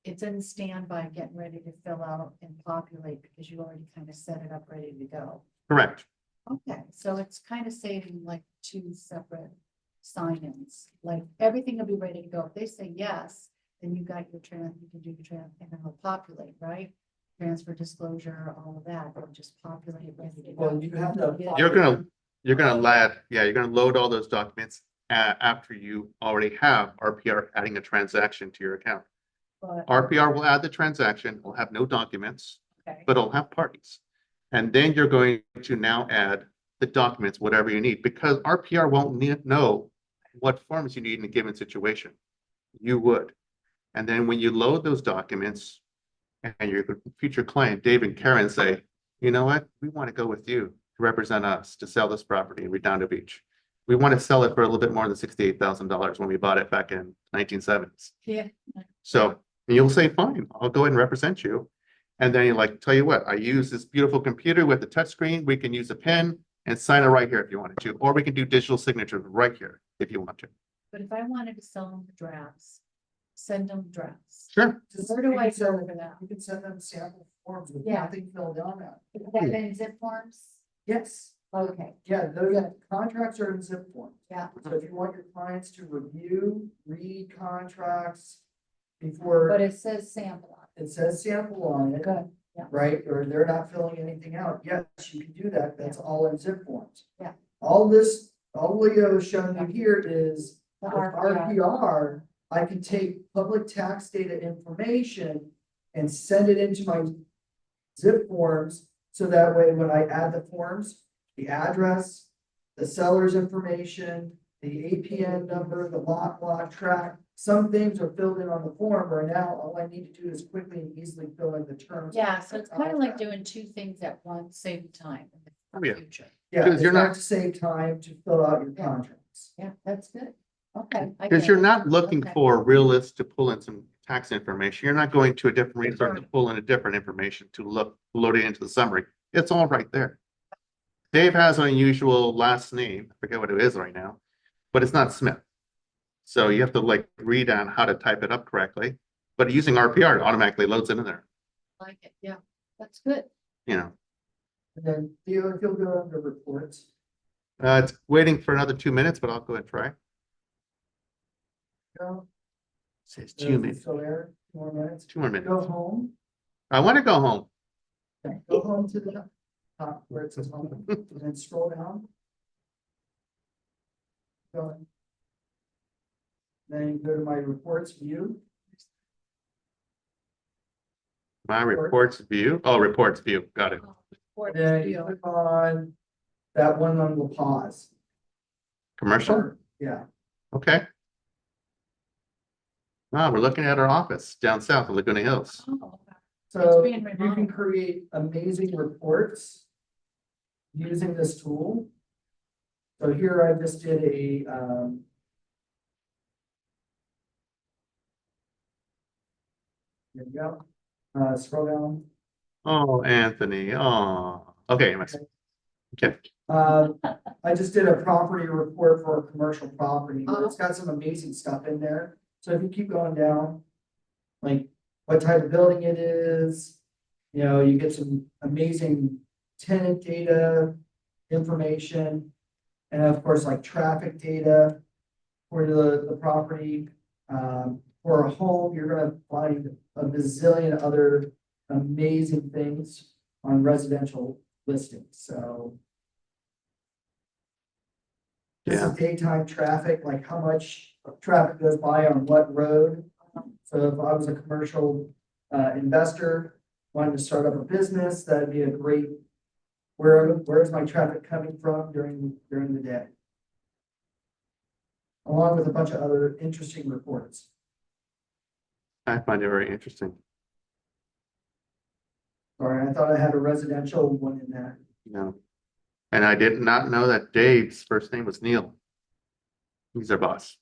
It's in standby, getting ready to fill out and populate because you already kind of set it up, ready to go. Correct. Okay, so it's kind of saving like 2 separate sign-ins, like everything will be ready to go. If they say yes, then you got your you can do your and then it'll populate, right? Transfer disclosure, all of that, it'll just populate, ready to go. Well, you have to. You're gonna you're gonna load all those documents after you already have RPR adding a transaction to your account. But, RPR will add the transaction, will have no documents, okay, but it'll have parties. And then you're going to now add the documents, whatever you need, because RPR won't know what forms you need in a given situation. You would. And then when you load those documents and your future client, Dave and Karen, say, you know what, we want to go with you to represent us to sell this property in Redondo Beach. We want to sell it for a little bit more than $68,000 when we bought it back in 1970s. yeah, So you'll say, fine, I'll go ahead and represent you. And then you're like, tell you what, I use this beautiful computer with the touchscreen. We can use a pen and sign it right here if you wanted to, or we can do digital signatures right here if you want to. but if I wanted to sell them the drafts, send them drafts. Sure. Where do I go for that? You can send them sample forms with Yeah. nothing filled out on it. Is that in zip forms? Yes, Okay, yeah, those contracts are in zip form. yeah, So if you want your clients to review, read contracts before, but it says sample on it says sample on it. it, Good, yeah, right? Or they're not filling anything out. Yes, you can do that. That's all in zip forms. Yeah. All Leo is showing you here is the with RPR. RPR, I can take public tax data information and send it into my zip forms. So that way, when I add the forms, the address, the seller's information, the APN number, the lot track, some things are filled in on the form, where now all I need to do is quickly and easily fill in the terms. Yeah, so it's kind of like Contract. doing two things at once, same time in Oh, the yeah. future. Yeah, 'Cause it's you're not not- to save time to fill out your Yeah. contracts. Yeah, that's good. Okay. I Because get you're it. not looking Okay. for realists to pull in some tax information. You're not going to a different resource to pull in a different information to load it into the summary. It's all right there. Dave has an unusual last name. I forget what it is right now, but it's not Smith. So you have to like read on how to type it up correctly, but using RPR it automatically loads it in there, Like it, yeah, that's good. you know. And then Theo, if you'll go under reports. It's waiting for another 2 minutes, but I'll go and try. Go. Says 2 minutes, So there, 2 more minutes. 2 more minutes. Go home. I want to go home. Okay, go home to the top where it says home, and then scroll down. Go. Then go to my reports view. My reports view. Oh, reports view. Got it. Or Then you deal. click on that one on the pause. Commercial. Yeah, Okay. Wow, we're looking at our office down south of Laguna Hills. Oh, so being you can remodeled. create amazing reports using this tool. So here I just did a, there you go. Scroll down. Oh, Anthony. Oh, okay. Okay. I just did a property report for a commercial property, where it's got some amazing stuff in there. So if you keep going down, like what type of building it is, you know, you get some amazing tenant data, information, and of course, like traffic data for the property. For a home, you're gonna find a bazillion other amazing things on residential listings, so. This is daytime traffic, like how much traffic goes by on what road. So if I was a commercial investor, wanted to start up a business, that'd be a great. Where's my traffic coming from during the day? Along with a bunch of other interesting reports. I find it very interesting. Sorry, I thought I had a residential one in there. No. And I did not know that Dave's first name was Neil. He's our boss.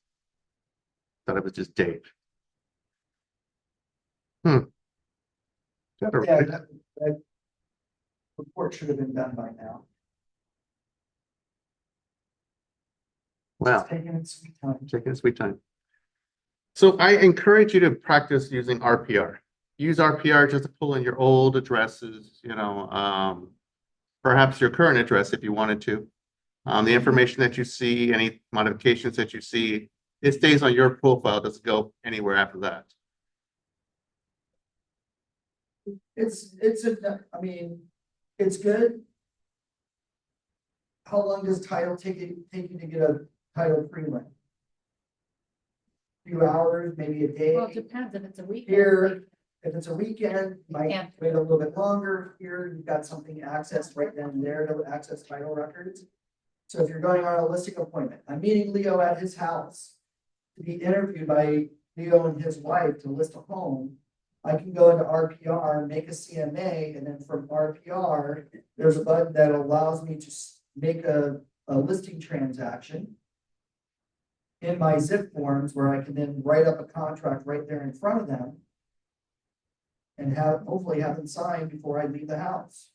Thought it was just Dave. Got a- Yeah, that report should have been done by now. Wow. It's taking its sweet time. Taking a sweet time. So I encourage you to practice using RPR. Use RPR just to pull in your old addresses, perhaps your current address if you wanted to. The information that you see, any modifications that you see, it stays on your profile, doesn't go anywhere after that. It's good. How long does title take you to get a title pre-lit? Few hours, maybe a day. Well, it depends if it's a weekend. Here, if it's a weekend, you might can't. wait a little bit longer. Here, you've got something accessed right then and there to access title records. So if you're going on a listing appointment, I'm meeting Leo at his house to be interviewed by Leo and his wife to list a home. I can go into RPR, make a CMA, and then from RPR, there's a button that allows me to make a listing transaction in my Zipforms, where I can then write up a contract right there in front of them and hopefully have them signed before I leave the house.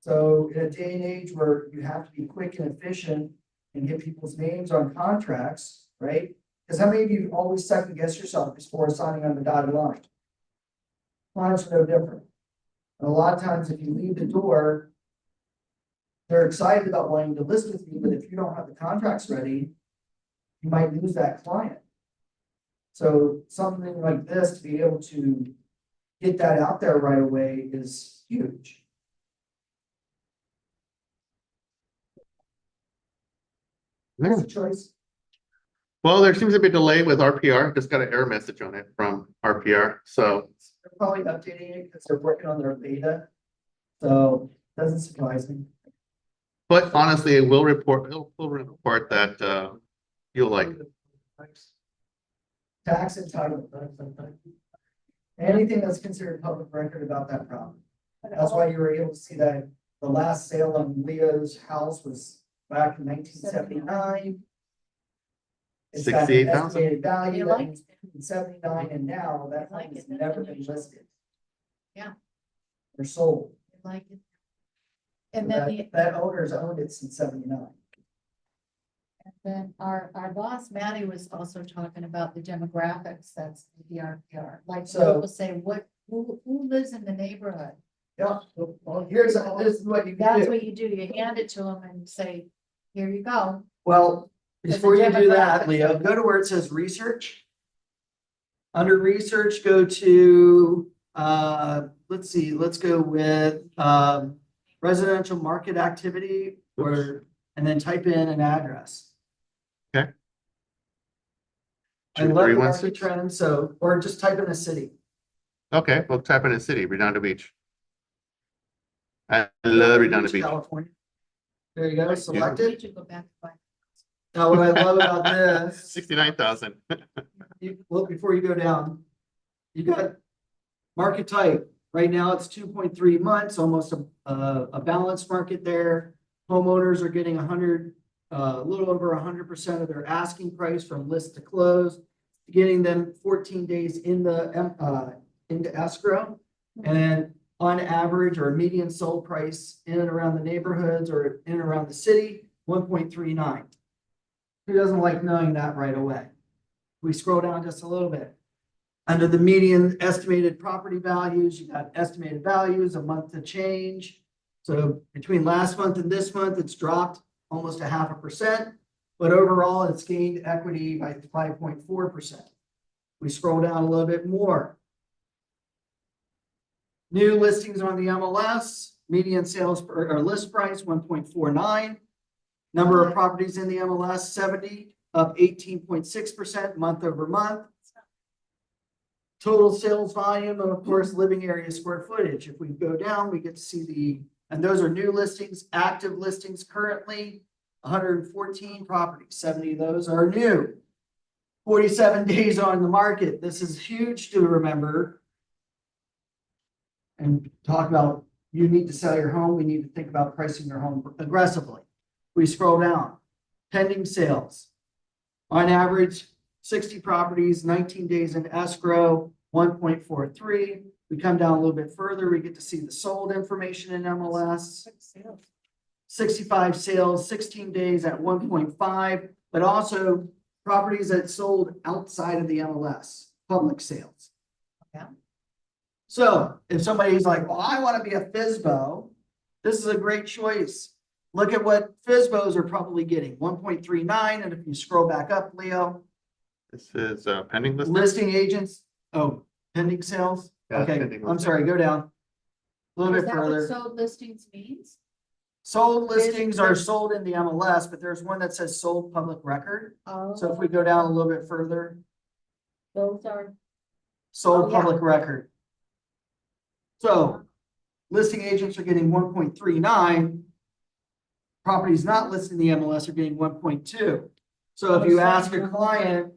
So in a day and age where you have to be quick and efficient and get people's names on contracts, right? Because how many of you always second guess yourself before signing on the dotted line? Clients are no different. And a lot of times if you leave the door, they're excited about wanting to list with you, but if you don't have the contracts ready, you might lose that client. So something like this, to be able to get that out there right away is huge. It's a choice. Well, there seems to be a delay with RPR. Just got an error message on it from RPR. So They're probably updating it because they're working on their beta. So doesn't surprise me. but honestly, it'll report that you'll like it. Tax entitlement, anything that's considered public record about that property. That's why you were able to see that the last sale on Leo's house was back in 1979. It's got an 68,000? estimated value You that like was in 79, and now that I like home has it, that's never been unusual. listed. Yeah. Or sold. I like it. And then the, That owner's owned it since 79. and then our boss, Maddie, was also talking about the demographics that's the RPR. Like, So- people say, who lives in the neighborhood? Yeah, well, this is what you can That's do. what you do. You hand it to them and say, here you go. Well, There's before a you do that, demographic. Leo, go to where it says research. Under research, go to, let's see, let's go with, residential market activity or, and then type in an address. Okay. I love the market 2316? trend, so, or just type in a city. Okay, we'll type in a city, Redondo Beach. I love Redondo Beach. California. There you go, select You it. should go back to buy. Now, what I love about this. 69,000. Well, before you go down, you got market type. Right now, it's 2.3 months, almost a balanced market there. Homeowners are getting a little over 100% of their asking price from list to close, getting them 14 days into escrow. And then on average or median sold price in and around the neighborhoods or in and around the city, 1.39. Who doesn't like knowing that right away? We scroll down just a little bit. Under the median estimated property values, you got estimated values, a month to change. So between last month and this month, it's dropped almost 0.5%, but overall it's gained equity by 5.4%. We scroll down a little bit more. New listings on the MLS, median sales or list price 1.49. Number of properties in the MLS 70, up 18.6% month over month. Total sales volume, and of course, living area square footage. If we go down, we get to see and those are new listings, active listings currently, 114 properties, 70 of those are new. 47 days on the market. This is huge to remember. And talk about, you need to sell your home. We need to think about pricing your home aggressively. We scroll down, pending sales. On average, 60 properties, 19 days in escrow, 1.43. We come down a little bit further, we get to see the sold information in MLS. 65 sales, 16 days at 1.5, but also properties that sold outside of the MLS, public sales. Yeah. So if somebody's like, well, I want to be a FSBO, this is a great choice. Look at what FSBOs are probably getting, 1.39. And if you scroll back up, Leo, This is pending listing. listing agents, pending sales. Yeah, Okay, pending I'm listing. sorry, go down. A little Is bit that what further. sold listings means? Sold listings are sold in the MLS, but there's one that says sold public record. Oh, So if we go down a little bit further, those are, sold Oh, yeah. public record. So listing agents are getting 1.39. Properties not listed in the MLS are getting 1.2. So if you ask a client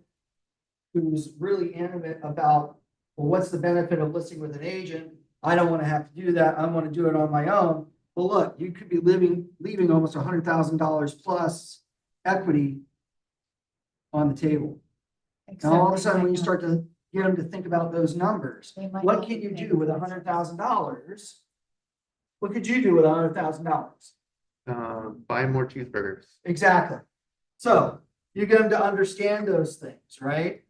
who's really animate about, well, what's the benefit of listing with an agent? I don't want to have to do that. I want to do it on my own. Well, look, you could be leaving almost $100,000 plus equity on the table. except Now, all of a they sudden, might when you not- start to get them to think about those numbers, they might what not can be you paying do with attention. $100,000? What could you do with $100,000? Buy more cheeseburgers. Exactly. So you get them to understand those things, right?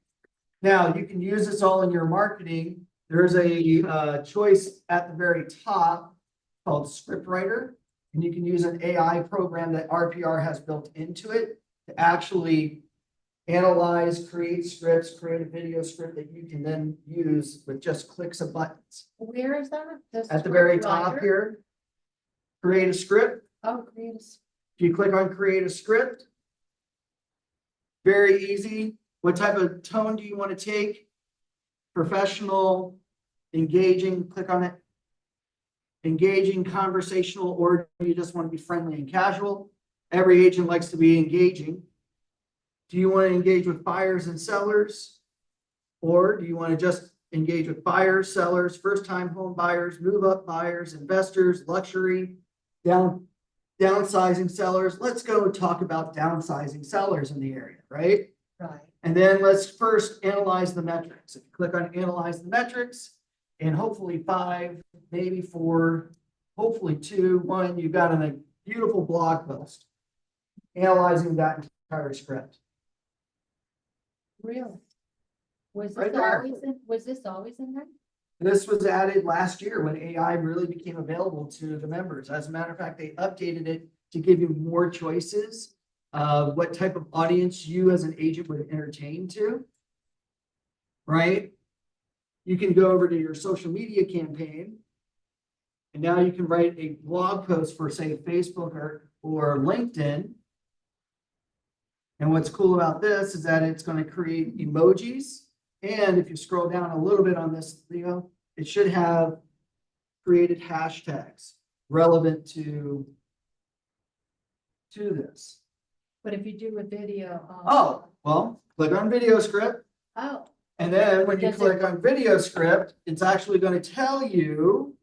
Now, you can use this all in your marketing. There's a choice at the very top called script writer, and you can use an AI program that RPR has built into it to actually analyze, create scripts, create a video script that you can then use with just clicks of buttons. Where is that? At the very top here, create a script. Oh, create a. If you click on create a script, very easy. What type of tone do you want to take? Professional, engaging, click on it. Engaging, conversational, or you just want to be friendly and casual. Every agent likes to be engaging. Do you want to engage with buyers and sellers? Or do you want to just engage with buyers, sellers, first-time home buyers, move-up buyers, investors, luxury, downsizing sellers? Let's go talk about downsizing sellers in the area, right? Right. And then let's first analyze the metrics. If you click on analyze the metrics, and hopefully 5, maybe 4, hopefully 2, 1, you've got a beautiful blog post analyzing that entire script. Really? Was Right this there. always in, was this always in there? This was added last year when AI really became available to the members. As a matter of fact, they updated it to give you more choices of what type of audience you as an agent would entertain to. Right? You can go over to your social media campaign. And now you can write a blog post for, say, Facebook or LinkedIn. And what's cool about this is that it's going to create emojis. And if you scroll down a little bit on this, Leo, it should have created hashtags relevant to this. But if you do a video. Oh, well, click on video script. Oh, And then when you Does it- click on video script, it's actually going to tell you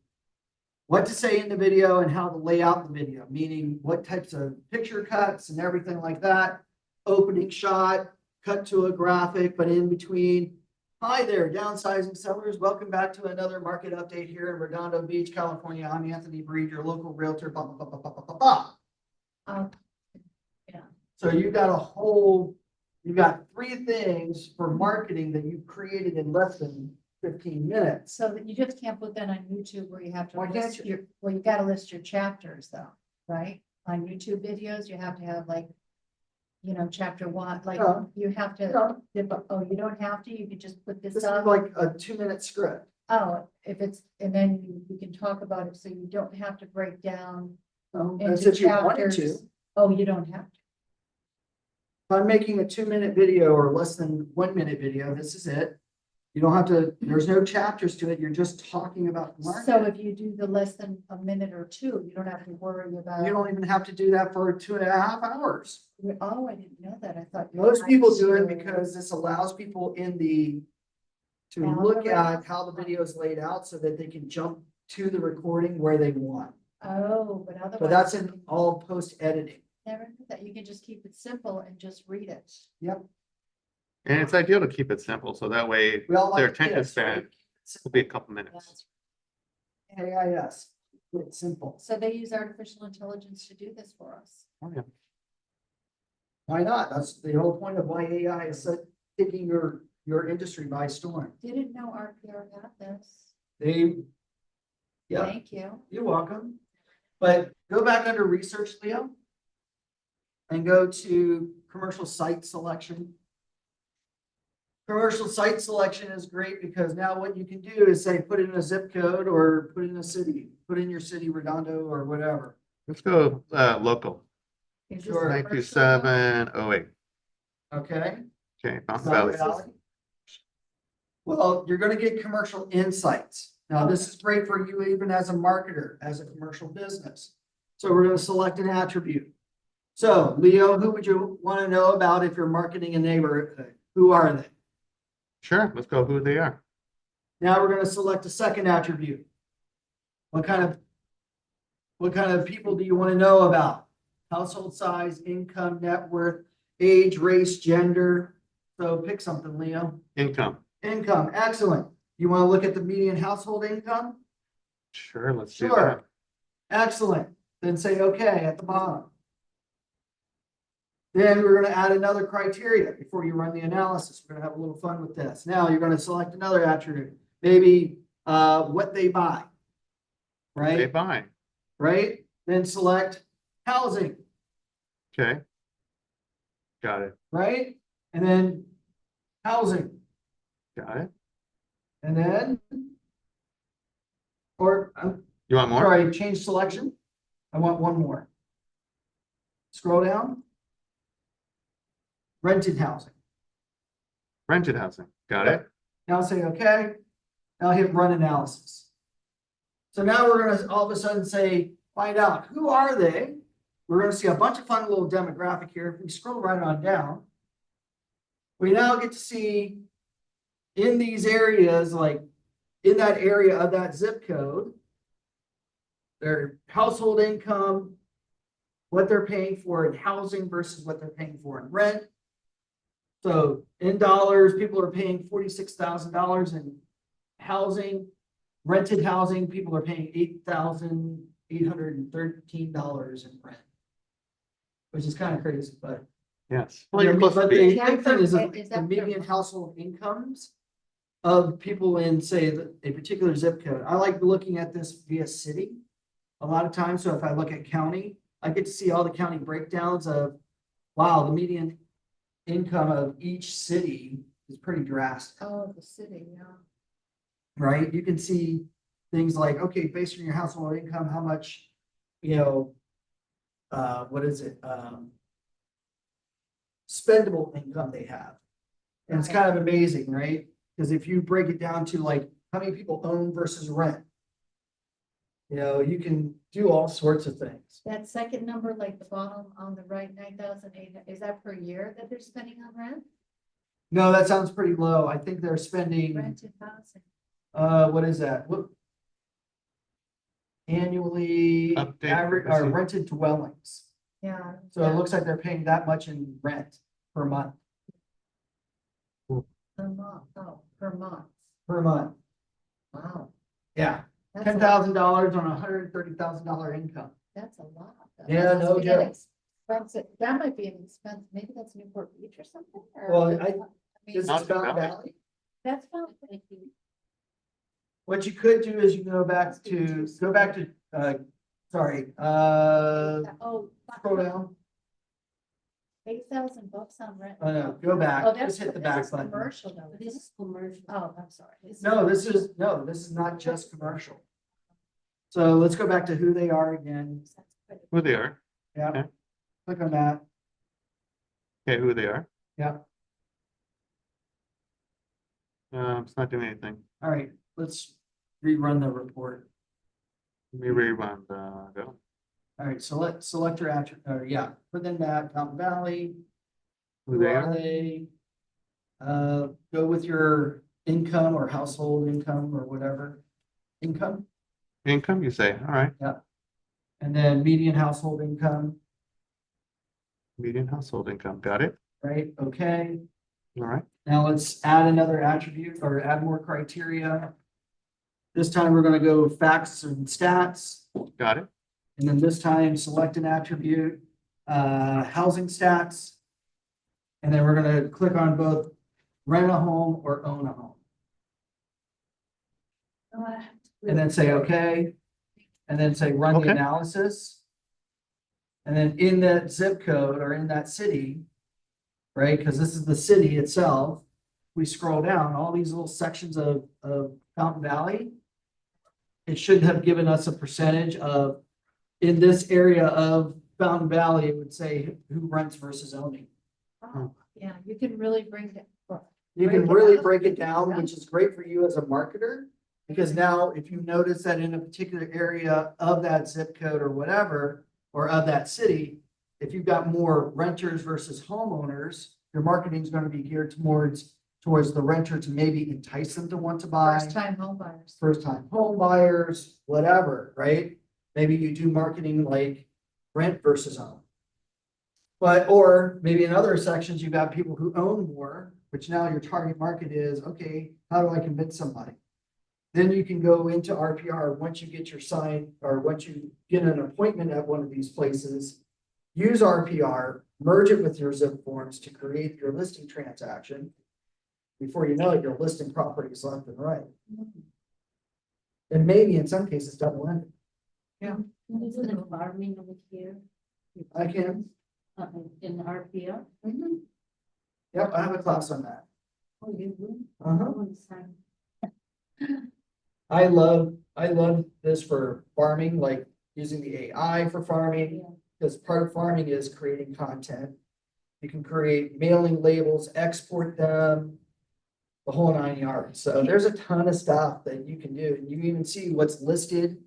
what to say in the video and how to lay out the video, meaning what types of picture cuts and everything like that. Opening shot, cut to a graphic, but in between. Hi there, downsizing sellers. Welcome back to another market update here in Redondo Beach, California. I'm Anthony Bried, your local realtor. Blah, blah, blah, blah, blah, blah, blah. oh, So you've got 3 things for marketing that you created in less than 15 minutes. so that you just can't put that on YouTube where you have to Why can't list you? your, well, you gotta list your chapters though, right? On YouTube videos, you have to have like, chapter 1, like No. you have to, No. oh, you don't have to, you could just put This this is up. like a 2-minute script. Oh, if it's, and then you can talk about it, so you don't have to break down That's into if you wanted to. chapters. Oh, you don't have to. If I'm making a 2-minute video or less than 1-minute video, this is it. You don't have to, there's no chapters to it. You're just talking about the market. So if you do the less than a minute or 2, you don't have to worry about. You don't even have to do that for 2.5 hours. Oh, I didn't know that. I thought. you Most had people do it to- because this allows people to look at Algorithm. how the video is laid out so that they can jump to the recording where they want. Oh, but otherwise. But that's in all post editing. Never knew that. You can just keep it simple and just read it. Yep. And it's ideal to keep it simple, so that way We all like their attention kids, span right? will be a couple minutes. AIS, it's simple. So they use artificial intelligence to do this for us. Oh, yeah. Why not? That's the whole point of why AI is taking your industry by storm. Didn't know RPR had this. Yeah, Thank you. you're welcome. But go back under research, Leo. And go to commercial site selection. Commercial site selection is great because now what you can do is say, put in a zip code or put in a city, put in your city, Redondo or whatever. Let's go local, Is this Sure. commercial? 92708. Okay? Okay, Mountain Not Valley. reality. Well, you're gonna get commercial insights. Now, this is great for you even as a marketer, as a commercial business. So we're gonna select an attribute. So Leo, who would you want to know about if you're marketing a neighborhood? Who are they? Sure, let's go who they are. Now we're gonna select a second attribute. What kind of people do you want to know about? Household size, income, net worth, age, race, gender. So pick something, Leo. Income. Income, excellent. You want to look at the median household income? Sure, let's do Sure. that. Excellent. Then say okay at the bottom. Then we're going to add another criteria before you run the analysis. We're going to have a little fun with this. Now you're going to select another attribute, maybe what they buy. They Right? buy. Right? Then select housing, Okay. Got it. right? And then housing, Got it. and then, or I'm You want more? sorry, change selection. I want one more. Scroll down. Rented housing. Rented housing. Got it. Now say okay. Now hit run analysis. So now we're gonna all of a sudden say, find out who are they? We're gonna see a bunch of fun little demographic here. If we scroll right on down, we now get to see in these areas, like in that area of that zip code, their household income, what they're paying for in housing versus what they're paying for in rent. So in dollars, people are paying $46,000 in housing, rented housing, people are paying $8,813 in rent. Which is kind of crazy, but. Yes. Well, you're Yeah, close to but being. the big thing is that Is the that median per- household incomes of people in, say, a particular zip code. I like looking at this via city a lot of times. So if I look at county, I get to see all the county breakdowns of, wow, the median income of each city is pretty drastic, Oh, the city, yeah. right? You can see things like, okay, based on your household income, how much, what is it? Spendable income they have. And it's kind of amazing, right? Because if you break it down to like how many people own versus rent, you can do all sorts of things. That second number, like the bottom on the right, 9,008, is that per year that they're spending on rent? No, that sounds pretty low. I think they're spending, Rented housing. what is that? What? Annually, Update average, policy. rented dwellings. Yeah. So it looks like they're paying that much in rent per month, Per month, oh, per month. per month. Wow. Yeah, That's a lot. $10,000 on $130,000 income. That's a lot. though. Yeah, That must no be an joke. expensive- That might be an expense, maybe that's Newport Beach or something. or- Well, mean, This is Mountain Fountain Valley. Valley. That's fine. What you could do is you can go back to, sorry, Oh. scroll down. $8,000 on rent. No, go Oh, back, that's just hit the back button. commercial though. This is commercial. Oh, I'm sorry. No, this is not just commercial. So let's go back to who they are again. Who they are. Yeah. Okay. Click on that. Okay, who they are. Yeah. It's not doing anything. All right, let's rerun the report. Let me rerun go. All right, select your attribute, put in that Mountain Valley. Who they are are. they? Go with your income or household income or whatever. Income, Income, you say, all right. and then median household income, Median household income, got it. right? Okay. All right. Now let's add another attribute or add more criteria. This time we're gonna go facts and stats, Got it. and then this time select an attribute, housing stats. And then we're gonna click on both rent a home or own a home, and then say, okay. And then say, run the Okay. analysis. And then in that zip code or in that city, right, because this is the city itself, we scroll down, all these little sections of Fountain Valley. It should have given us a percentage of, in this area of Fountain Valley, it would say who rents versus owning. Oh, yeah, you can really bring that. You can Break it really up. break it down, which is great for you as a marketer. Because now if you notice that in a particular area of that zip code or whatever, or of that city, if you've got more renters versus homeowners, your marketing is going to be geared towards the renter to maybe entice them to want to buy. First time home buyers. First time home buyers, whatever, right? Maybe you do marketing like rent versus own. But, or maybe in other sections, you've got people who own more, which now your target market is, okay, how do I convince somebody? Then you can go into RPR once you get your sign, or once you get an appointment at one of these places, use RPR, merge it with your Zipforms to create your listing transaction. Before you know it, you're listing properties left and right. And maybe in some cases double ended. Is it farming over here? I can, In RPO? yep, I have a class on that. Oh, you do? Uh-huh. One side. I love this for farming, like using the AI for farming, Yeah. because part of farming is creating content. You can create mailing labels, export them, the whole 9 yards. So there's a ton of stuff that you can do. And you even see what's listed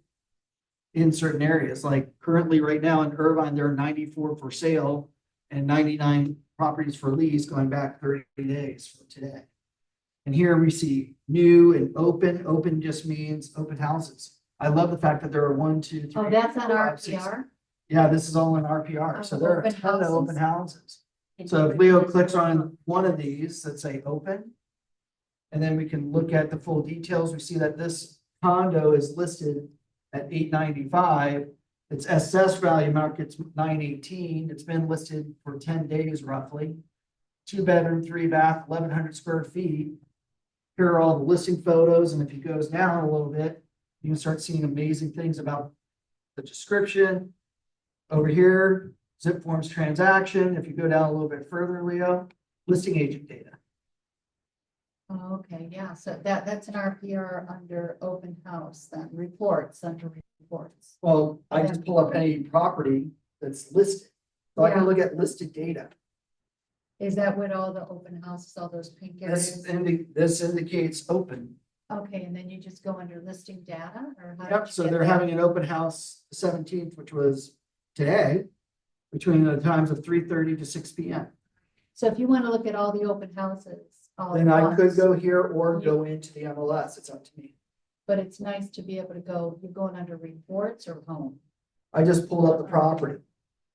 in certain areas, like currently right now in Irvine, there are 94 for sale and 99 properties for lease going back 30 days from today. And here we see new and open. Open just means open houses. I love the fact that there are 1, 2, 3. Oh, that's on 4, 5, 6. RPR? Yeah, this is all in RPR. So there are a Open ton of open houses? houses. So if Leo clicks on one of these that say open, and then we can look at the full details, we see that this condo is listed at $895. Its assessed value market's $918. It's been listed for 10 days roughly. 2-bedroom, 3-bath, 1,100 square feet. Here are all the listing photos, and if he goes down a little bit, you can start seeing amazing things about the description. Over here, Zipform's transaction. If you go down a little bit further, Leo, listing agent data. Oh, okay, yeah, so that's an RPR under open house, then reports under reports. Well, I just pull up any property that's listed. So I can look at listed data. Is that what all the open houses, all those pink areas? This indicates open. Okay, and then you just go under listing data or how? did Yep, you so get they're that? having an open house the 17th, which was today, between the times of 3:30 to 6 p.m. So if you want to look at all the open houses, all at Then I could once, go here or go into the MLS. It's up to me. but it's nice to be able to go, you're going under reports or home? I just pulled up the property.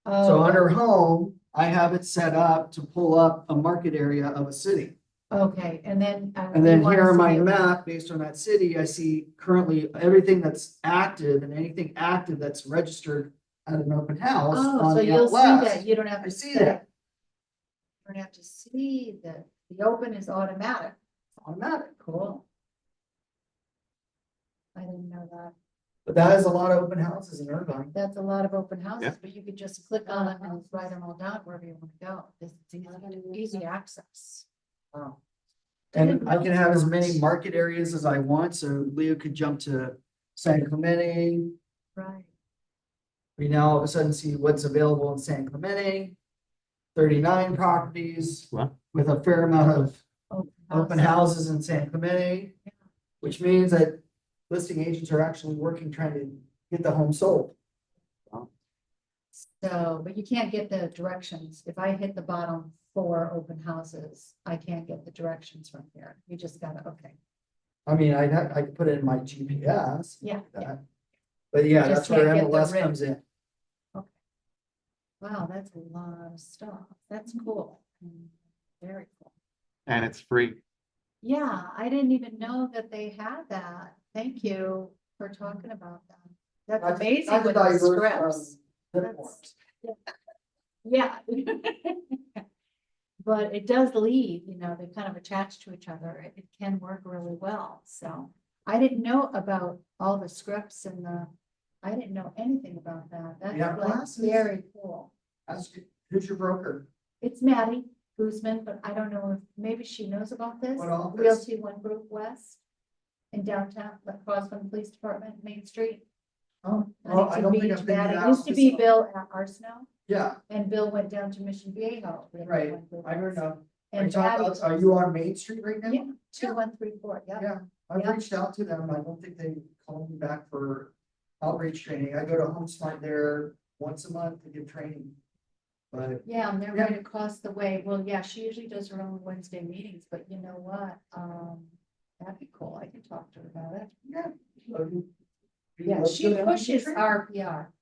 Oh, So under home, I have it set up to pull up a market area of a city. okay, and then. And then you wanna here on see my it- map, based on that city, I see currently everything that's active and anything active that's registered at an open house Oh, on so the you'll see MLS. that, you don't have I to see see that. that. You don't have to see that, the open is automatic, Automatic. cool. I didn't know that. But that is a lot of open houses in Irvine. That's a lot of open houses, Yeah. but you could just click on it and write them all down wherever you want to go. It's easy access. Wow. And I can have as many market areas as I want, so Leo could jump to San Clemente. Right. We now all of a sudden see what's available in San Clemente. 39 properties Wow. with a fair amount of open house. houses in San Clemente. Yeah. Which means that listing agents are actually working, trying to get the home sold. So, but you can't get the directions. If I hit the bottom 4 open houses, I can't get the directions from here. You just gotta, okay. I mean, I could put it in my GPS. Yeah, that. yeah. But yeah, Just that's where can't get the MLS written. comes in. Wow, that's a lot of stuff. That's cool. Very cool. And it's free. Yeah, I didn't even know that they had that. Thank you for talking about that. That's Not to- amazing not to with the divert from scripts. Zipforms. Yeah. But it does lead, they're kind of attached to each other. It can work really well. So I didn't know about all the scripts and I didn't know anything about that. That's Yeah, like classes. very cool. Who's your broker? It's Maddie Guzman, but I don't know if maybe she knows about this. What office? Realty One Group West in downtown, across from the police department, Main Street. Oh, well, I Huntington don't think Beach, I've been to Maddie. that Used to be office. Bill at Arsenal, Yeah, and Bill went down to Mission Viejo. Realty right. One Group I don't West. know. Are you And talking Maddie. about, are you on Main Street right now? Yeah, 2134, yeah. Yeah, I've Yeah. reached out to them. I don't think they called me back for outreach training. I go to HomeSmart there once a month to give training. But Yeah, and they're Yeah. right across the way. Well, yeah, she usually does her own Wednesday meetings, but you know what? That'd be cool. I can talk to her about it. yeah. Yeah, she pushes RPR.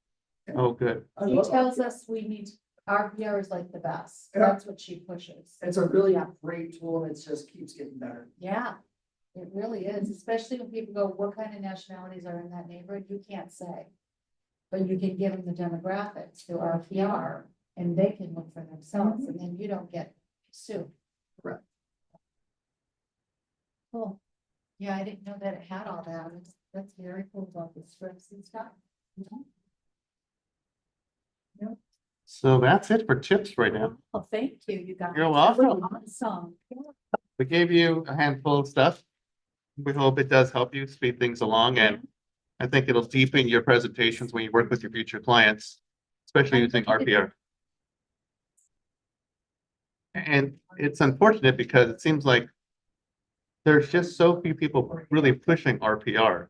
Oh, good. She tells us we need, RPR is like the best. Yeah. That's what she pushes. It's a really Yeah. great tool and it just keeps getting better. Yeah, it really is, especially when people go, what kind of nationalities are in that neighborhood? You can't say. But you can give them the demographics through RPR and they can look for themselves and then you don't get sued. Correct. Cool. Yeah, I didn't know that it had all that. That's very cool about the scripts and stuff. So that's it for tips right now. Oh, thank you, you guys. You're welcome. Awesome. We gave you a handful of stuff. We hope it does help you speed things along, and I think it'll deepen your presentations when you work with your future clients, especially using RPR. And it's unfortunate because it seems like there's just so few people really pushing RPR.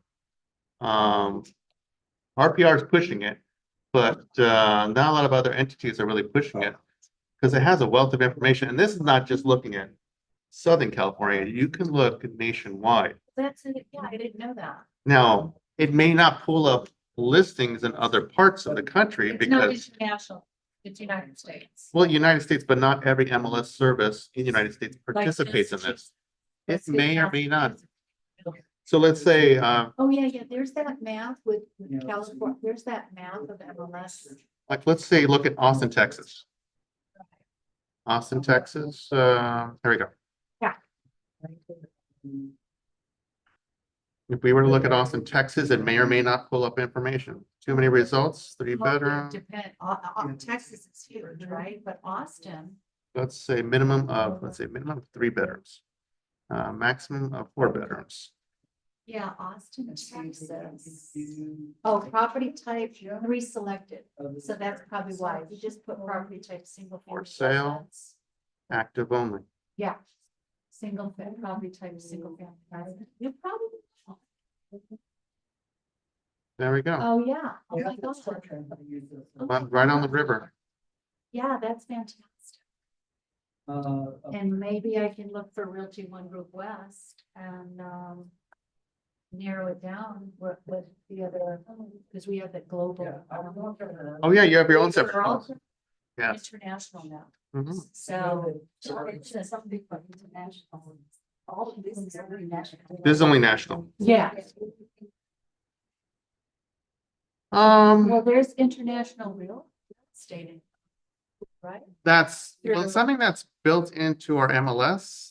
RPR is pushing it, but not a lot of other entities are really pushing it. Because it has a wealth of information, and this is not just looking at Southern California, you can look nationwide. That's it, yeah, I didn't know that. Now, it may not pull up listings in other parts of the country It's not because, international, it's United States. well, United States, but not every MLS service in the United States Like participates in this. Massachusetts. It Let's may get or may not. Massachusetts. So let's say, Oh, yeah, there's that map with California, there's that map of MLS. like, let's say, look at Austin, Texas. Austin, Texas, there we go. If we were to look at Austin, Texas, it may or may not pull up information. Too many results, three Well, it bedroom, Depend, Texas is huge, right? But Austin, let's say minimum of 3 bedrooms. Maximum of 4 bedrooms. yeah, Austin, Texas. Oh, property type, 3 selected. So that's probably why. You just put property type, single. For family sale. residence. Active only. Yeah. Single family, property type, single family residence. You probably. There we go. Oh, yeah. Oh, my God. Right on the river. Yeah, that's fantastic. And maybe I can look for Realty One Group West and narrow it down with the other, because we have the global. Oh, yeah, you have your own We're separate. also Yeah. international now, Mhm. so. It says something about international. All of this is international. This is only national. Yeah, well, there's international real estate. Right? That's well, something that's built into our MLS.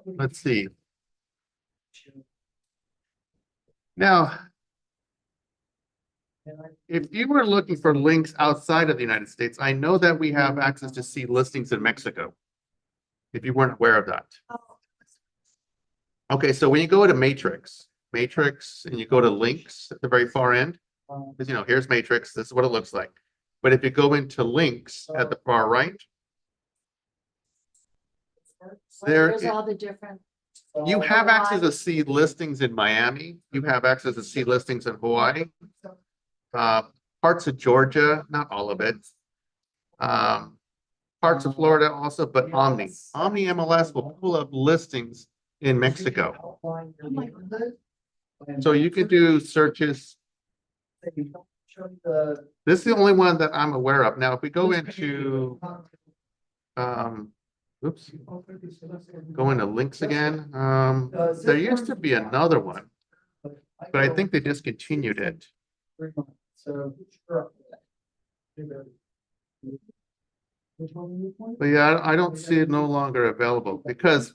Let's see. Now, if you were looking for links outside of the United States, I know that we have access to see listings in Mexico. If you weren't aware of that. Okay, so when you go to Matrix, and you go to links at the very far end, because here's Matrix, this is what it looks like. But if you go into links at the far right, There's all the different. you have access to see listings in Miami. You have access to see listings in Hawaii. Parts of Georgia, not all of it. Parts of Florida also, but Omni MLS will pull up listings in Mexico. So you can do searches. This is the only one that I'm aware of. Now, if we go into, oops, go into links again. There used to be another one, but I think they discontinued it. But yeah, I don't see it no longer available because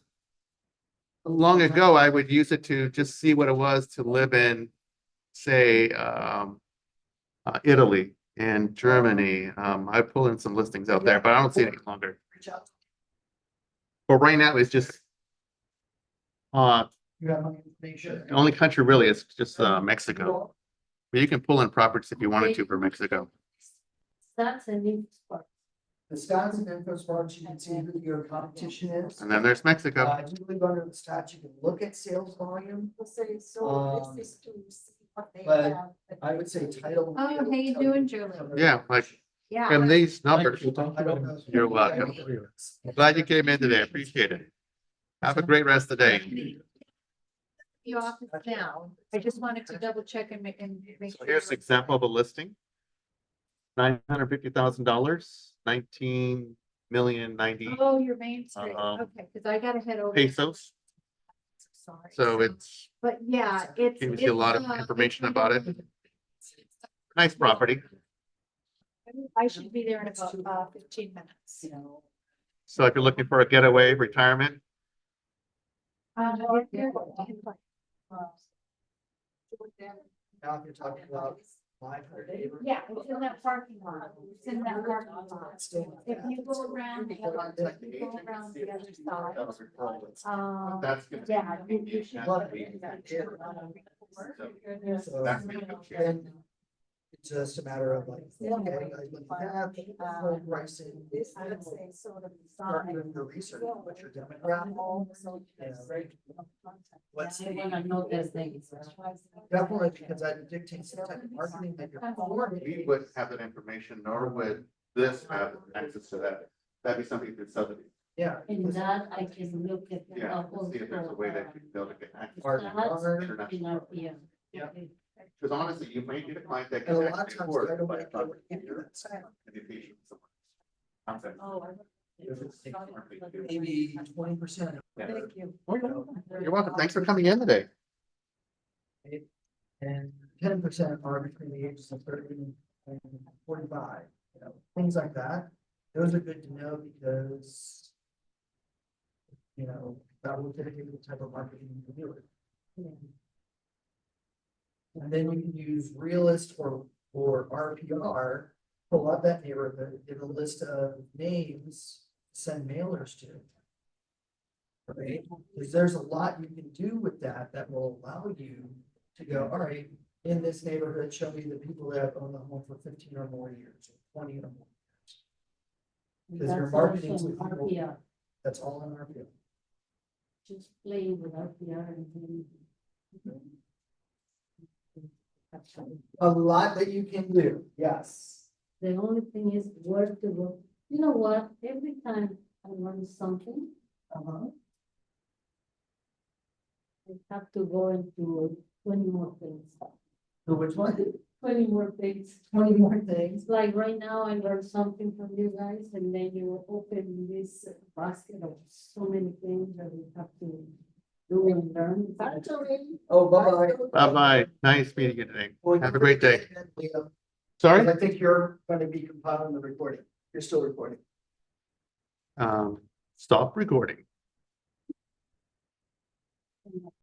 long ago I would use it to just see what it was to live in, say, Italy and Germany. I pull in some listings out there, but I don't see it any longer. But right now it's just the only country really is just Mexico. But you can pull in properties if you wanted to for Mexico. That's a new spot. The stats and info sparks, you can see who your competition is. And then there's Mexico. I do believe under the stats, you can look at sales volume. So this is to see what they but have. I would say title. Oh, how you doing, Julie? Yeah, like, Yeah. and these numbers, I don't know. you're welcome. Glad you came in today. Appreciate it. Have a great rest of the day. The office now. I just wanted to double check and make So sure. here's an example of a listing. $950,000, 19,090,000 Oh, your main street. Um, Okay, because I gotta head over. pesos. Sorry. So it's But yeah, it's. gives you a lot of it's, information it's about it. Nice property. I should be there in about 15 minutes. So if you're looking for a getaway retirement, Now if you're talking about live. Yeah, it's in that parking lot. It's in that parking lot. If you go around the other, if you go around the other side. Yeah, you should. So, and just a matter of like, okay, I look at that, full pricing, This, let's say, sort of. start doing the research, what's your demographic? What's They wanna know their things. Definitely, because that dictates the type of marketing that you're performing. We would have that information, nor would this have access to that. That'd be something that's subsidy. Yeah. In because that, I can look at. the Yeah, whole see if there's a way that you can build it. Art- That's in our, yeah. Yeah. Okay. Because honestly, you may get a client that And a can lot of actually times, afford I it, don't but make not it into that. education. Concept. Oh, Maybe 20%. Yeah. Thank you. You're welcome. Thanks for coming in today. And 10% are between the ages of 30 and 45, you know, things like that. Those are good to know because, you know, that will typically be the type of marketing you can do it. And then you can use Realist or RPR, pull up that neighborhood, get a list of names, send mailers to. Right? Because there's a lot you can do with that that will allow you to go, all right, in this neighborhood, show me the people that have owned the home for 15 or more years, or 20 or more years. Because your That's marketing also to people- RPR, That's all in RPR. just playing with RPR and then. A lot that you can do, yes. The only thing is where to go. You know what? Every time I learn something, Uh-huh. I have to go into 20 more things. So which one? 20 more things. 20 more things. It's like right now I learned something from you guys and then you open this basket of so many things that we have to do and learn. Oh, bye-bye. Bye-bye. Nice meeting you today. Well, Have a great day. Leo, Sorry? I think you're going to be compiling the recording. You're still recording. Stop recording.